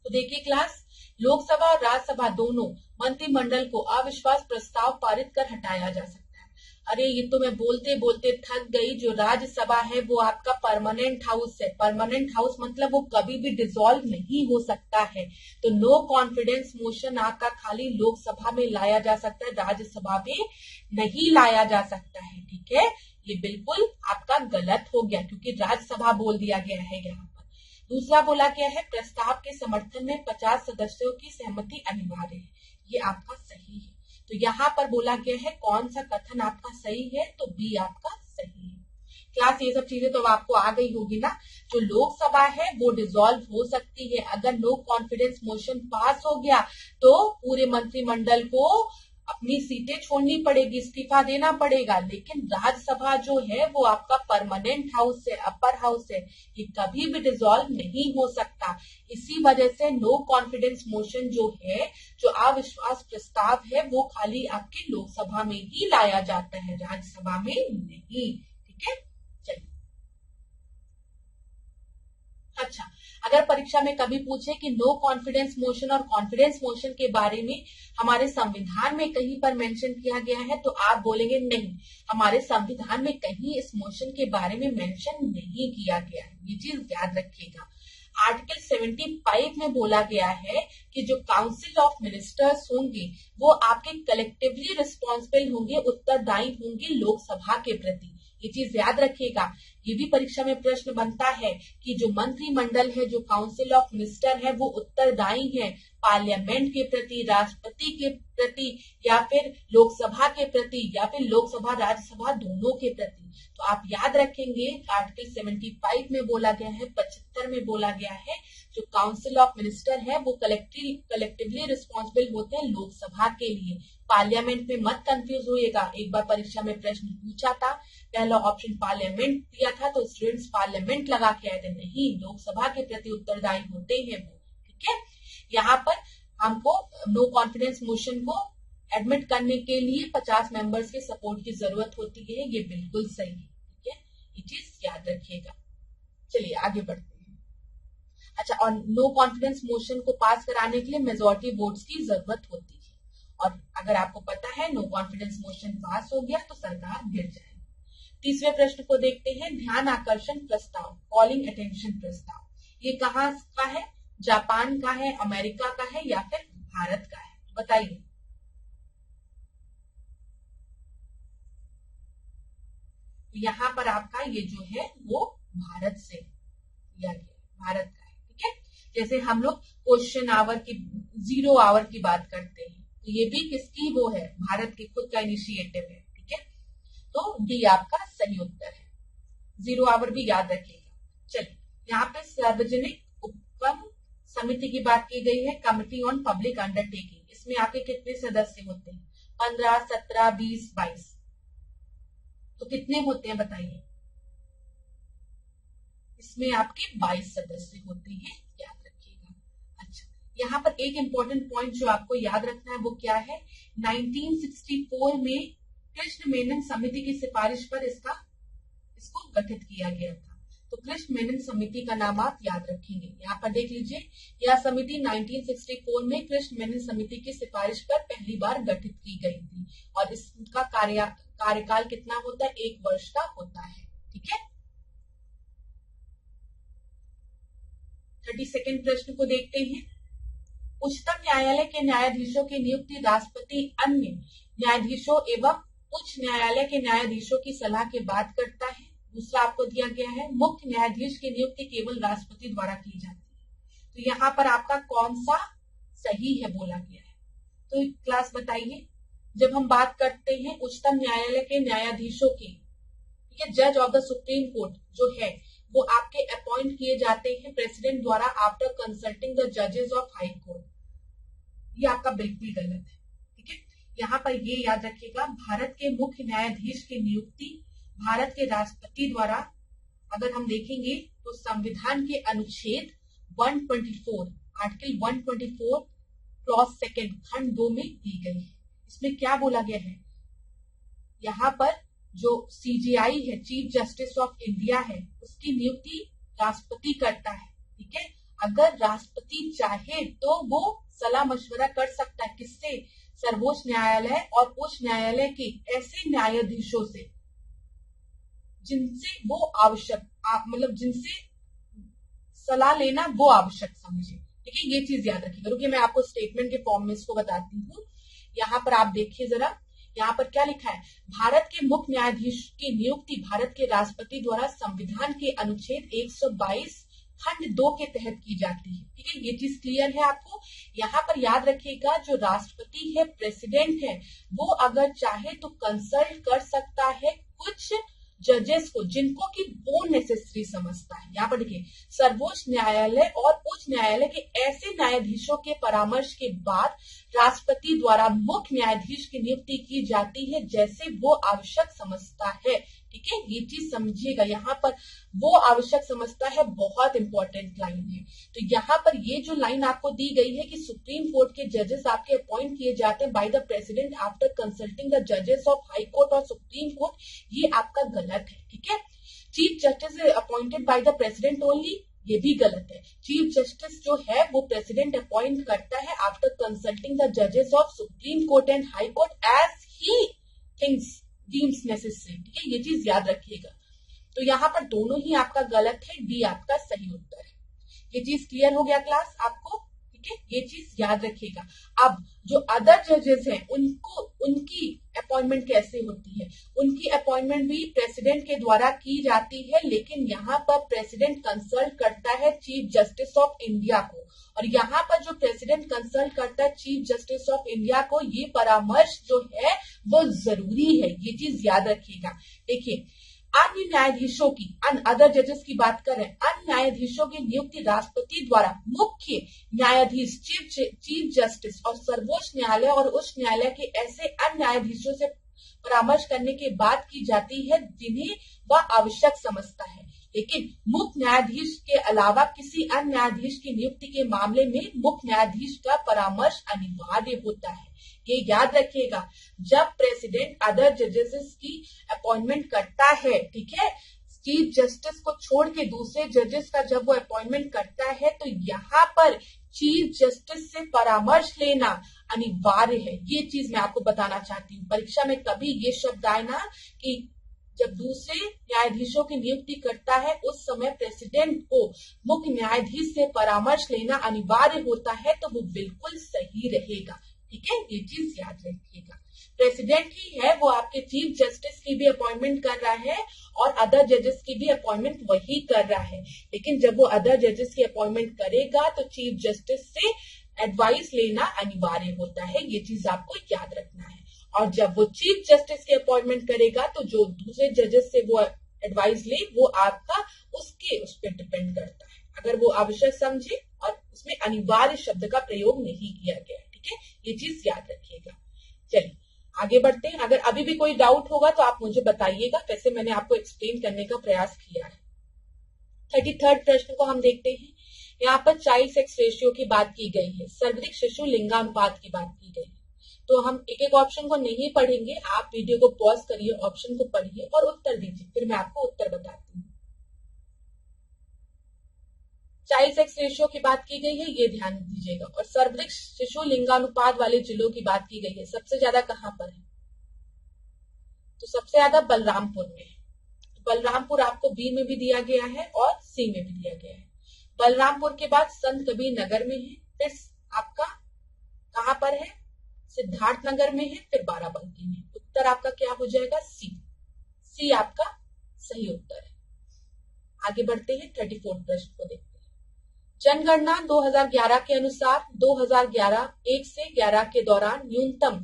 तो देखिए क्लास, लोकसभा और राज्यसभा दोनों मंत्रिमंडल को अविश्वास प्रस्ताव पारित कर हटाया जा सकता है। अरे ये तो मैं बोलते बोलते थक गई। जो राज्यसभा है वो आपका परमानेंट हाउस है। परमानेंट हाउस मतलब वो कभी भी डिसॉल्व नहीं हो सकता है। तो नो कॉन्फिडेंस मोशन आपका खाली लोकसभा में लाया जा सकता है, राज्यसभा में नहीं लाया जा सकता है। ठीक है, ये बिल्कुल आपका गलत हो गया क्योंकि राज्यसभा बोल दिया गया है यहाँ पर। दूसरा बोला गया है प्रस्ताव के समर्थन में 50 सदस्यों की सहमति अनिवार्य है, ये आपका सही है। तो यहाँ पर बोला गया है कौन सा कथन आपका सही है, तो बी आपका सही है। क्लास ये सब चीजें तो आपको आ गई होगी ना। जो लोकसभा है वो डिसॉल्व हो सकती है, अगर नो कॉन्फिडेंस मोशन पास हो गया तो पूरे मंत्रिमंडल को अपनी सीटें छोड़नी पड़ेगी, इस्तीफा देना पड़ेगा। लेकिन राज्यसभा जो है वो आपका परमानेंट हाउस है, अपर हाउस है, ये कभी भी डिसॉल्व नहीं हो सकता। इसी वजह से नो कॉन्फिडेंस मोशन जो है, जो अविश्वास प्रस्ताव है, वो खाली आपके लोकसभा में ही लाया जाता है, राज्यसभा में नहीं। ठीक है, चलिए। अच्छा, अगर परीक्षा में कभी पूछे कि नो कॉन्फिडेंस मोशन और कॉन्फिडेंस मोशन के बारे में हमारे संविधान में कहीं पर मेंशन किया गया है, तो आप बोलेंगे नहीं, हमारे संविधान में कहीं इस मोशन के बारे में मेंशन नहीं किया गया है। ये चीज याद रखिएगा। आर्टिकल 75 में बोला गया है कि जो काउंसिल ऑफ मिनिस्टर्स होंगे वो आपके कलेक्टिवली रिस्पॉन्सिबल होंगे, उत्तरदायी होंगे लोकसभा के प्रति। ये चीज याद रखिएगा। ये भी परीक्षा में प्रश्न बनता है कि जो मंत्रिमंडल है, जो काउंसिल ऑफ मिनिस्टर है, वो उत्तरदायी है पार्लियामेंट के प्रति, राष्ट्रपति के प्रति, या फिर लोकसभा के प्रति, या फिर लोकसभा राज्यसभा दोनों के प्रति। तो आप याद रखेंगे आर्टिकल 75 में बोला गया है, 75 में बोला गया है जो काउंसिल ऑफ मिनिस्टर है वो कलेक्टिवली रिस्पॉन्सिबल होते हैं लोकसभा के लिए। पार्लियामेंट में मत कंफ्यूज होइएगा, एक बार परीक्षा में प्रश्न पूछा था, पहला ऑप्शन पार्लियामेंट दिया था तो स्टूडेंट्स पार्लियामेंट लगा के आए थे, नहीं, लोकसभा के प्रति उत्तरदायी होते हैं वो। ठीक है, यहाँ पर हमको नो कॉन्फिडेंस मोशन को एडमिट करने के लिए 50 मेंबर्स के सपोर्ट की जरूरत होती है, ये बिल्कुल सही है। ठीक है, ये चीज याद रखिएगा। चलिए आगे बढ़ते हैं। अच्छा, और नो कॉन्फिडेंस मोशन को पास कराने के लिए मेजॉरिटी वोट्स की जरूरत होती है, और अगर आपको पता है नो कॉन्फिडेंस मोशन पास हो गया तो सरकार गिर जाएगी। तीसरे प्रश्न को देखते हैं, ध्यान आकर्षण प्रस्ताव, कॉलिंग अटेंशन प्रस्ताव, ये कहाँ का है, जापान का है, अमेरिका का है, या फिर भारत का है, बताइए। यहाँ पर आपका ये जो है वो भारत से लिया गया, भारत का है। ठीक है, जैसे हम लोग क्वेश्चन आवर की, 0 आवर की बात करते हैं, तो ये भी किसकी वो है, भारत की खुद का इनिशिएटिव है। ठीक है, तो डी आपका सही उत्तर है। 0 आवर भी याद रखिएगा। चलिए, यहाँ पे सार्वजनिक उपक्रम समिति की बात की गई है, कमिटी ऑन पब्लिक अंडरटेकिंग। इसमें आपके कितने सदस्य होते हैं, 15, 17, 20, 22, तो कितने होते हैं बताइए। इसमें आपके 22 सदस्य होते हैं, याद रखिएगा। अच्छा, यहाँ पर एक इंपॉर्टेंट पॉइंट जो आपको याद रखना है वो क्या है, 1964 में कृष्ण मेनन समिति की सिफारिश पर इसको गठित किया गया था। तो कृष्ण मेनन समिति का नाम आप याद रखेंगे। यहाँ पर देख लीजिए, यह समिति 1964 में कृष्ण मेनन समिति की सिफारिश पर पहली बार गठित की गई थी, और इसका कार्यकाल कितना होता है, 1 वर्ष का होता है। ठीक है, 32 प्रश्न को देखते हैं। उच्चतम न्यायालय के न्यायाधीशों की नियुक्ति राष्ट्रपति अन्य न्यायाधीशों एवं उच्च न्यायालय के न्यायाधीशों की सलाह के बाद करता है। दूसरा आपको दिया गया है, मुख्य न्यायाधीश की नियुक्ति केवल राष्ट्रपति द्वारा की जाती है। तो यहाँ पर आपका कौन सा सही है बोला गया है, तो क्लास बताइए। जब हम बात करते हैं उच्चतम न्यायालय के न्यायाधीशों की, ठीक है, जज ऑफ द सुप्रीम कोर्ट जो है वो आपके अपॉइंट किए जाते हैं प्रेसिडेंट द्वारा आफ्टर कंसल्टिंग द जजेस ऑफ हाई कोर्ट। ये आपका बिल्कुल गलत है। ठीक है, यहाँ पर ये याद रखिएगा, भारत के मुख्य न्यायाधीश की नियुक्ति भारत के राष्ट्रपति द्वारा, अगर हम देखेंगे तो संविधान के अनुच्छेद 124 आर्टिकल 124 क्लॉज सेकेंड खंड 2 में दी गई है। इसमें क्या बोला गया है, यहाँ पर जो सीजीआई है, चीफ जस्टिस ऑफ इंडिया है, उसकी नियुक्ति राष्ट्रपति करता है। ठीक है, अगर राष्ट्रपति चाहे तो वो सलाह मशवरा कर सकता है, किससे, सर्वोच्च न्यायालय और उच्च न्यायालय के ऐसे न्यायाधीशों से जिनसे वो आवश्यक मतलब जिनसे सलाह लेना वो आवश्यक समझे। ठीक है, ये चीज याद रखिएगा। रुकिए मैं आपको स्टेटमेंट के फॉर्म में इसको बताती हूँ। यहाँ पर आप देखिए जरा, यहाँ पर क्या लिखा है, भारत के मुख्य न्यायाधीश की नियुक्ति भारत के राष्ट्रपति द्वारा संविधान के अनुच्छेद 122 खंड 2 के तहत की जाती है। ठीक है, ये चीज क्लियर है आपको। यहाँ पर याद रखिएगा, जो राष्ट्रपति है, प्रेसिडेंट है, वो अगर चाहे तो कंसल्ट कर सकता है कुछ जजेस को, जिनको कि वो नेसेसरी समझता है। यहाँ पर देखिए, सर्वोच्च न्यायालय और उच्च न्यायालय के ऐसे न्यायाधीशों के परामर्श के बाद राष्ट्रपति द्वारा मुख्य न्यायाधीश की नियुक्ति की जाती है, जैसे वो आवश्यक समझता है। ठीक है, ये चीज समझिएगा, यहाँ पर वो आवश्यक समझता है बहुत इंपॉर्टेंट लाइन है। तो यहाँ पर ये जो लाइन आपको दी गई है कि सुप्रीम कोर्ट के जजेस आपके अपॉइंट किए जाते हैं by the president after consulting the जजेस ऑफ हाई कोर्ट और सुप्रीम कोर्ट, ये आपका गलत है। ठीक है, chief justice is appointed by the president only, ये भी गलत है। चीफ जस्टिस जो है वो प्रेसिडेंट अपॉइंट करता है आफ्टर कंसल्टिंग द जजेस of Supreme Court and High Court as he thinks deems necessary. ठीक है, ये चीज याद रखिएगा। तो यहाँ पर दोनों ही आपका गलत है, डी आपका सही उत्तर है। ये चीज क्लियर हो गया क्लास आपको? ठीक है, ये चीज याद रखिएगा। अब जो अदर जजेस हैं उनको, उनकी अपॉइंटमेंट कैसे होती है, उनकी अपॉइंटमेंट भी प्रेसिडेंट के द्वारा की जाती है, लेकिन यहाँ पर प्रेसिडेंट कंसल्ट करता है चीफ जस्टिस ऑफ इंडिया को, और यहाँ पर जो प्रेसिडेंट कंसल्ट करता है चीफ जस्टिस ऑफ इंडिया को, ये परामर्श जो है वो जरूरी है। ये चीज याद रखिएगा। देखिए, अन्य न्यायाधीशों की, अदर जजेस की बात करें, अन्य न्यायाधीशों की नियुक्ति राष्ट्रपति द्वारा मुख्य न्यायाधीश, चीफ जस्टिस और सर्वोच्च न्यायालय और उच्च न्यायालय के ऐसे अन्य न्यायाधीशों से परामर्श करने के बाद की जाती है जिन्हें वह आवश्यक समझता है। लेकिन मुख्य न्यायाधीश के अलावा किसी अन्य न्यायाधीश की नियुक्ति के मामले में मुख्य न्यायाधीश का परामर्श अनिवार्य होता है। ये याद रखिएगा, जब प्रेसिडेंट अदर जजेस की अपॉइंटमेंट करता है, ठीक है, चीफ जस्टिस को छोड़ के दूसरे जजेस का जब वो अपॉइंटमेंट करता है, तो यहाँ पर चीफ जस्टिस से परामर्श लेना अनिवार्य है। ये चीज मैं आपको बताना चाहती हूँ। परीक्षा में कभी ये शब्द आए ना कि जब दूसरे न्यायाधीशों की नियुक्ति करता है उस समय प्रेसिडेंट को मुख्य न्यायाधीश से परामर्श लेना अनिवार्य होता है, तो वो बिल्कुल सही रहेगा। ठीक है, ये चीज याद रखिएगा। प्रेसिडेंट ही है वो आपके चीफ जस्टिस की भी अपॉइंटमेंट कर रहा है और अदर जजेस की भी अपॉइंटमेंट वही कर रहा है, लेकिन जब वो अदर जजेस की अपॉइंटमेंट करेगा तो चीफ जस्टिस से एडवाइस लेना अनिवार्य होता है। ये चीज आपको याद रखना है। और जब वो चीफ जस्टिस की अपॉइंटमेंट करेगा तो जो दूसरे जजेस से वो एडवाइस ले, वो आपका उस पर डिपेंड करता है, अगर वो आवश्यक समझे और उसमें अनिवार्य शब्द का प्रयोग नहीं किया गया। ठीक है, ये चीज याद रखिएगा। चलिए आगे बढ़ते हैं। अगर अभी भी कोई डाउट होगा तो आप मुझे बताइएगा, वैसे मैंने आपको एक्सप्लेन करने का प्रयास किया है। 33rd प्रश्न को हम देखते हैं। यहाँ पर चाइल्ड सेक्स रेशियो की बात की गई है, सर्वाधिक शिशु लिंगानुपात की बात की गई है। तो हम एक एक ऑप्शन को नहीं पढ़ेंगे, आप वीडियो को पॉज करिए, ऑप्शन को पढ़िए और उत्तर दीजिए, फिर मैं आपको उत्तर बताती हूँ। चाइल्ड सेक्स रेशियो की बात की गई है, ये ध्यान दीजिएगा। और सर्वाधिक शिशु लिंगानुपात वाले जिलों की बात की गई है। सबसे ज्यादा कहाँ पर है? तो सबसे ज्यादा बलरामपुर में है। तो बलरामपुर आपको बी में भी दिया गया है और सी में भी दिया गया है। बलरामपुर के बाद संत कबीर नगर में है, फिर आपका कहां पर है? सिद्धार्थ नगर में है, फिर बाराबंकी में। उत्तर आपका क्या हो जाएगा? सी। सी आपका सही उत्तर है। आगे बढ़ते हैं, 34 प्रश्न को देखते हैं। जनगणना 2011 के अनुसार 2011 1 से 11 के दौरान न्यूनतम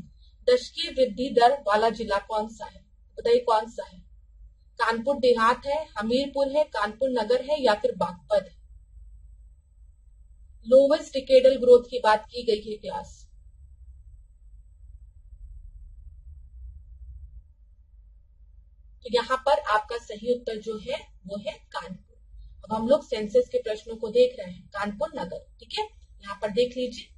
दशकीय वृद्धि दर वाला जिला कौन सा है? बताइए कौन सा है? कानपुर देहात है, हमीरपुर है, कानपुर नगर है या फिर बागपत है? लोवेस्ट डिकेडल ग्रोथ की बात की गई है क्लास। तो यहाँ पर आपका सही उत्तर जो है वो है कानपुर। अब हम लोग सेंसस के प्रश्नों को देख रहे हैं, कानपुर नगर। ठीक है, यहाँ पर देख लीजिए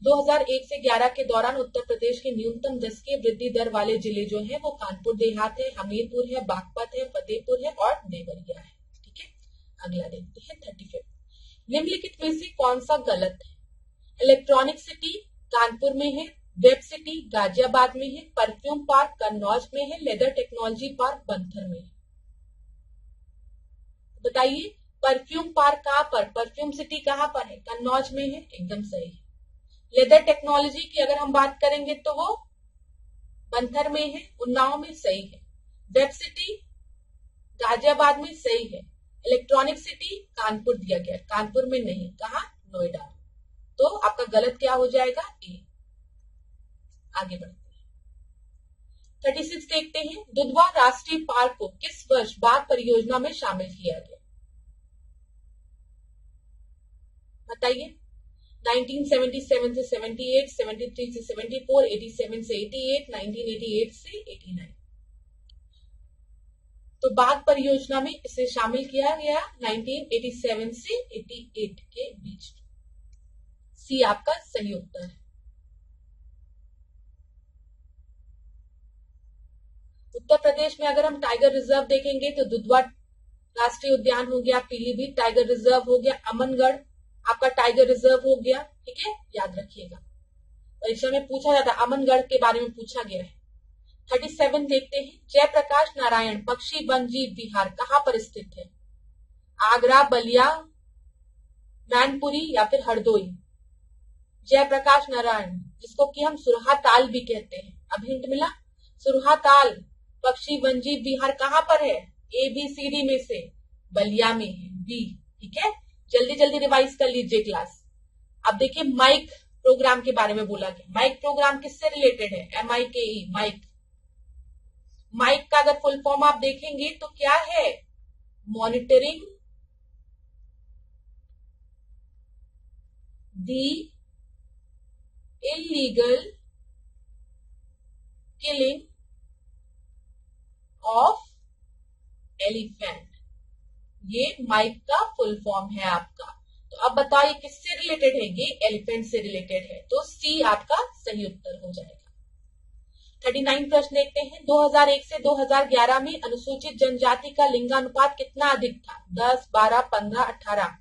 2001 से 11 के दौरान उत्तर प्रदेश के न्यूनतम दशकीय वृद्धि दर वाले जिले जो है वो कानपुर देहात है, हमीरपुर है, बागपत है, फतेहपुर है और देवरिया है। ठीक है, अगला देखते हैं 35। निम्नलिखित में से कौन सा गलत है? इलेक्ट्रॉनिक सिटी कानपुर में है, वेब सिटी गाजियाबाद में है, परफ्यूम पार्क कन्नौज में है, लेदर टेक्नोलॉजी पार्क बंथर में है। बताइए परफ्यूम पार्क कहां पर, परफ्यूम सिटी कहां पर है? कन्नौज में है, एकदम सही है। लेदर टेक्नोलॉजी की अगर हम बात करेंगे तो वो बंथर में है, उन्नाव में, सही है। वेब सिटी गाजियाबाद में, सही है। इलेक्ट्रॉनिक सिटी कानपुर दिया गया, कानपुर में नहीं, कहा? नोएडा। तो आपका गलत क्या हो जाएगा? ए। आगे बढ़ते हैं 36 देखते हैं। दुधवा राष्ट्रीय पार्क को किस वर्ष बाघ परियोजना में शामिल किया गया? बताइए। 1977 से 78, 73 से 74, 87 से 88, 1988 से 89। तो बाघ परियोजना में इसे शामिल किया गया 1987 से 88 के बीच। सी आपका सही उत्तर है। उत्तर प्रदेश में अगर हम टाइगर रिजर्व देखेंगे तो दुधवा राष्ट्रीय उद्यान हो गया, पीलीभीत टाइगर रिजर्व हो गया, अमनगढ़ आपका टाइगर रिजर्व हो गया। ठीक है, याद रखिएगा, परीक्षा में पूछा जाता है, अमनगढ़ के बारे में पूछा गया है। 37 देखते हैं। जयप्रकाश नारायण पक्षी वन जीव विहार कहां पर स्थित है? आगरा, बलिया, मैनपुरी या फिर हरदोई? जयप्रकाश नारायण, जिसको कि हम सुरहा ताल भी कहते हैं। अब हिंट मिला, सुरहा ताल पक्षी वन जीव विहार कहां पर है? ABCD में से बलिया में है, बी। ठीक है, जल्दी जल्दी रिवाइज कर लीजिए क्लास। अब देखिए माइक प्रोग्राम के बारे में बोला गया। माइक प्रोग्राम किससे रिलेटेड है? MIKE, MIKE. माइक का अगर फुल फॉर्म आप देखेंगे तो क्या है? Monitoring the illegal killing of elephant, ये माइक का फुल फॉर्म है आपका। तो अब बताइए किससे रिलेटेड है? ये एलिफेंट से रिलेटेड है, तो सी आपका सही उत्तर हो जाएगा। 39 प्रश्न देखते हैं। 2001 से 2011 में अनुसूचित जनजाति का लिंगानुपात कितना अधिक था? 10, 12, 15, 18?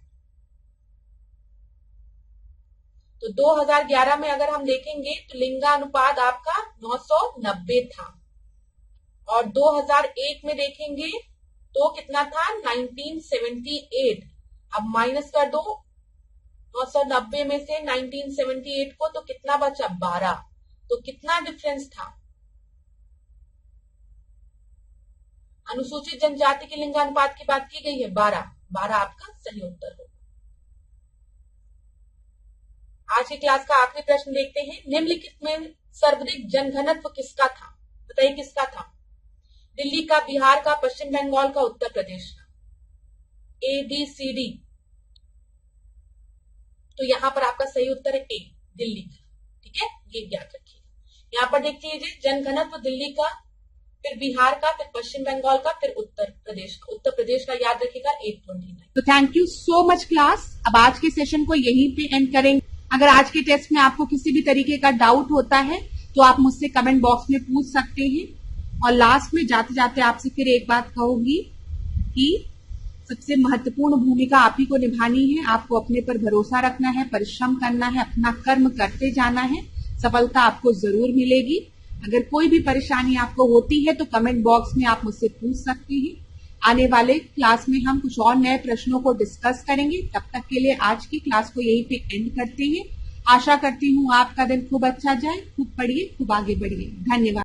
तो 2011 में अगर हम देखेंगे तो लिंगानुपात आपका 990 था, और 2001 में देखेंगे तो कितना था? 1978। अब माइनस कर दो 990 में से 1978 को, तो कितना बचा? 12। तो कितना डिफरेंस था? अनुसूचित जनजाति के लिंगानुपात की बात की गई है, 12। 12 आपका सही उत्तर होगा। आज की क्लास का आखिरी प्रश्न देखते हैं। निम्नलिखित में सर्वाधिक जनघनत्व किसका था? बताइए किसका था? दिल्ली का, बिहार का, पश्चिम बंगाल का, उत्तर प्रदेश का? ABCD। तो यहां पर आपका सही उत्तर है ए, दिल्ली का। ठीक है, ये याद रखिए। यहां पर देख लीजिए जनघनत्व दिल्ली का, फिर बिहार का, फिर पश्चिम बंगाल का, फिर उत्तर प्रदेश का। उत्तर प्रदेश का याद रखिएगा 829। तो thank you so much class. अब आज के सेशन को यहीं पे एंड करेंगे। अगर आज के टेस्ट में आपको किसी भी तरीके का डाउट होता है तो आप मुझसे कमेंट बॉक्स में पूछ सकते हैं। और लास्ट में जाते जाते आपसे फिर एक बात कहूंगी कि सबसे महत्वपूर्ण भूमिका आप ही को निभानी है। आपको अपने पर भरोसा रखना है, परिश्रम करना है, अपना कर्म करते जाना है। सफलता आपको जरूर मिलेगी। अगर कोई भी परेशानी आपको होती है तो कमेंट बॉक्स में आप मुझसे पूछ सकते हैं। आने वाले क्लास में हम कुछ और नए प्रश्नों को डिस्कस करेंगे। तब तक के लिए आज की क्लास को यहीं पे एंड करते हैं। आशा करती हूँ आपका दिन खूब अच्छा जाए। खूब पढ़िए, खूब आगे बढ़िए। धन्यवाद।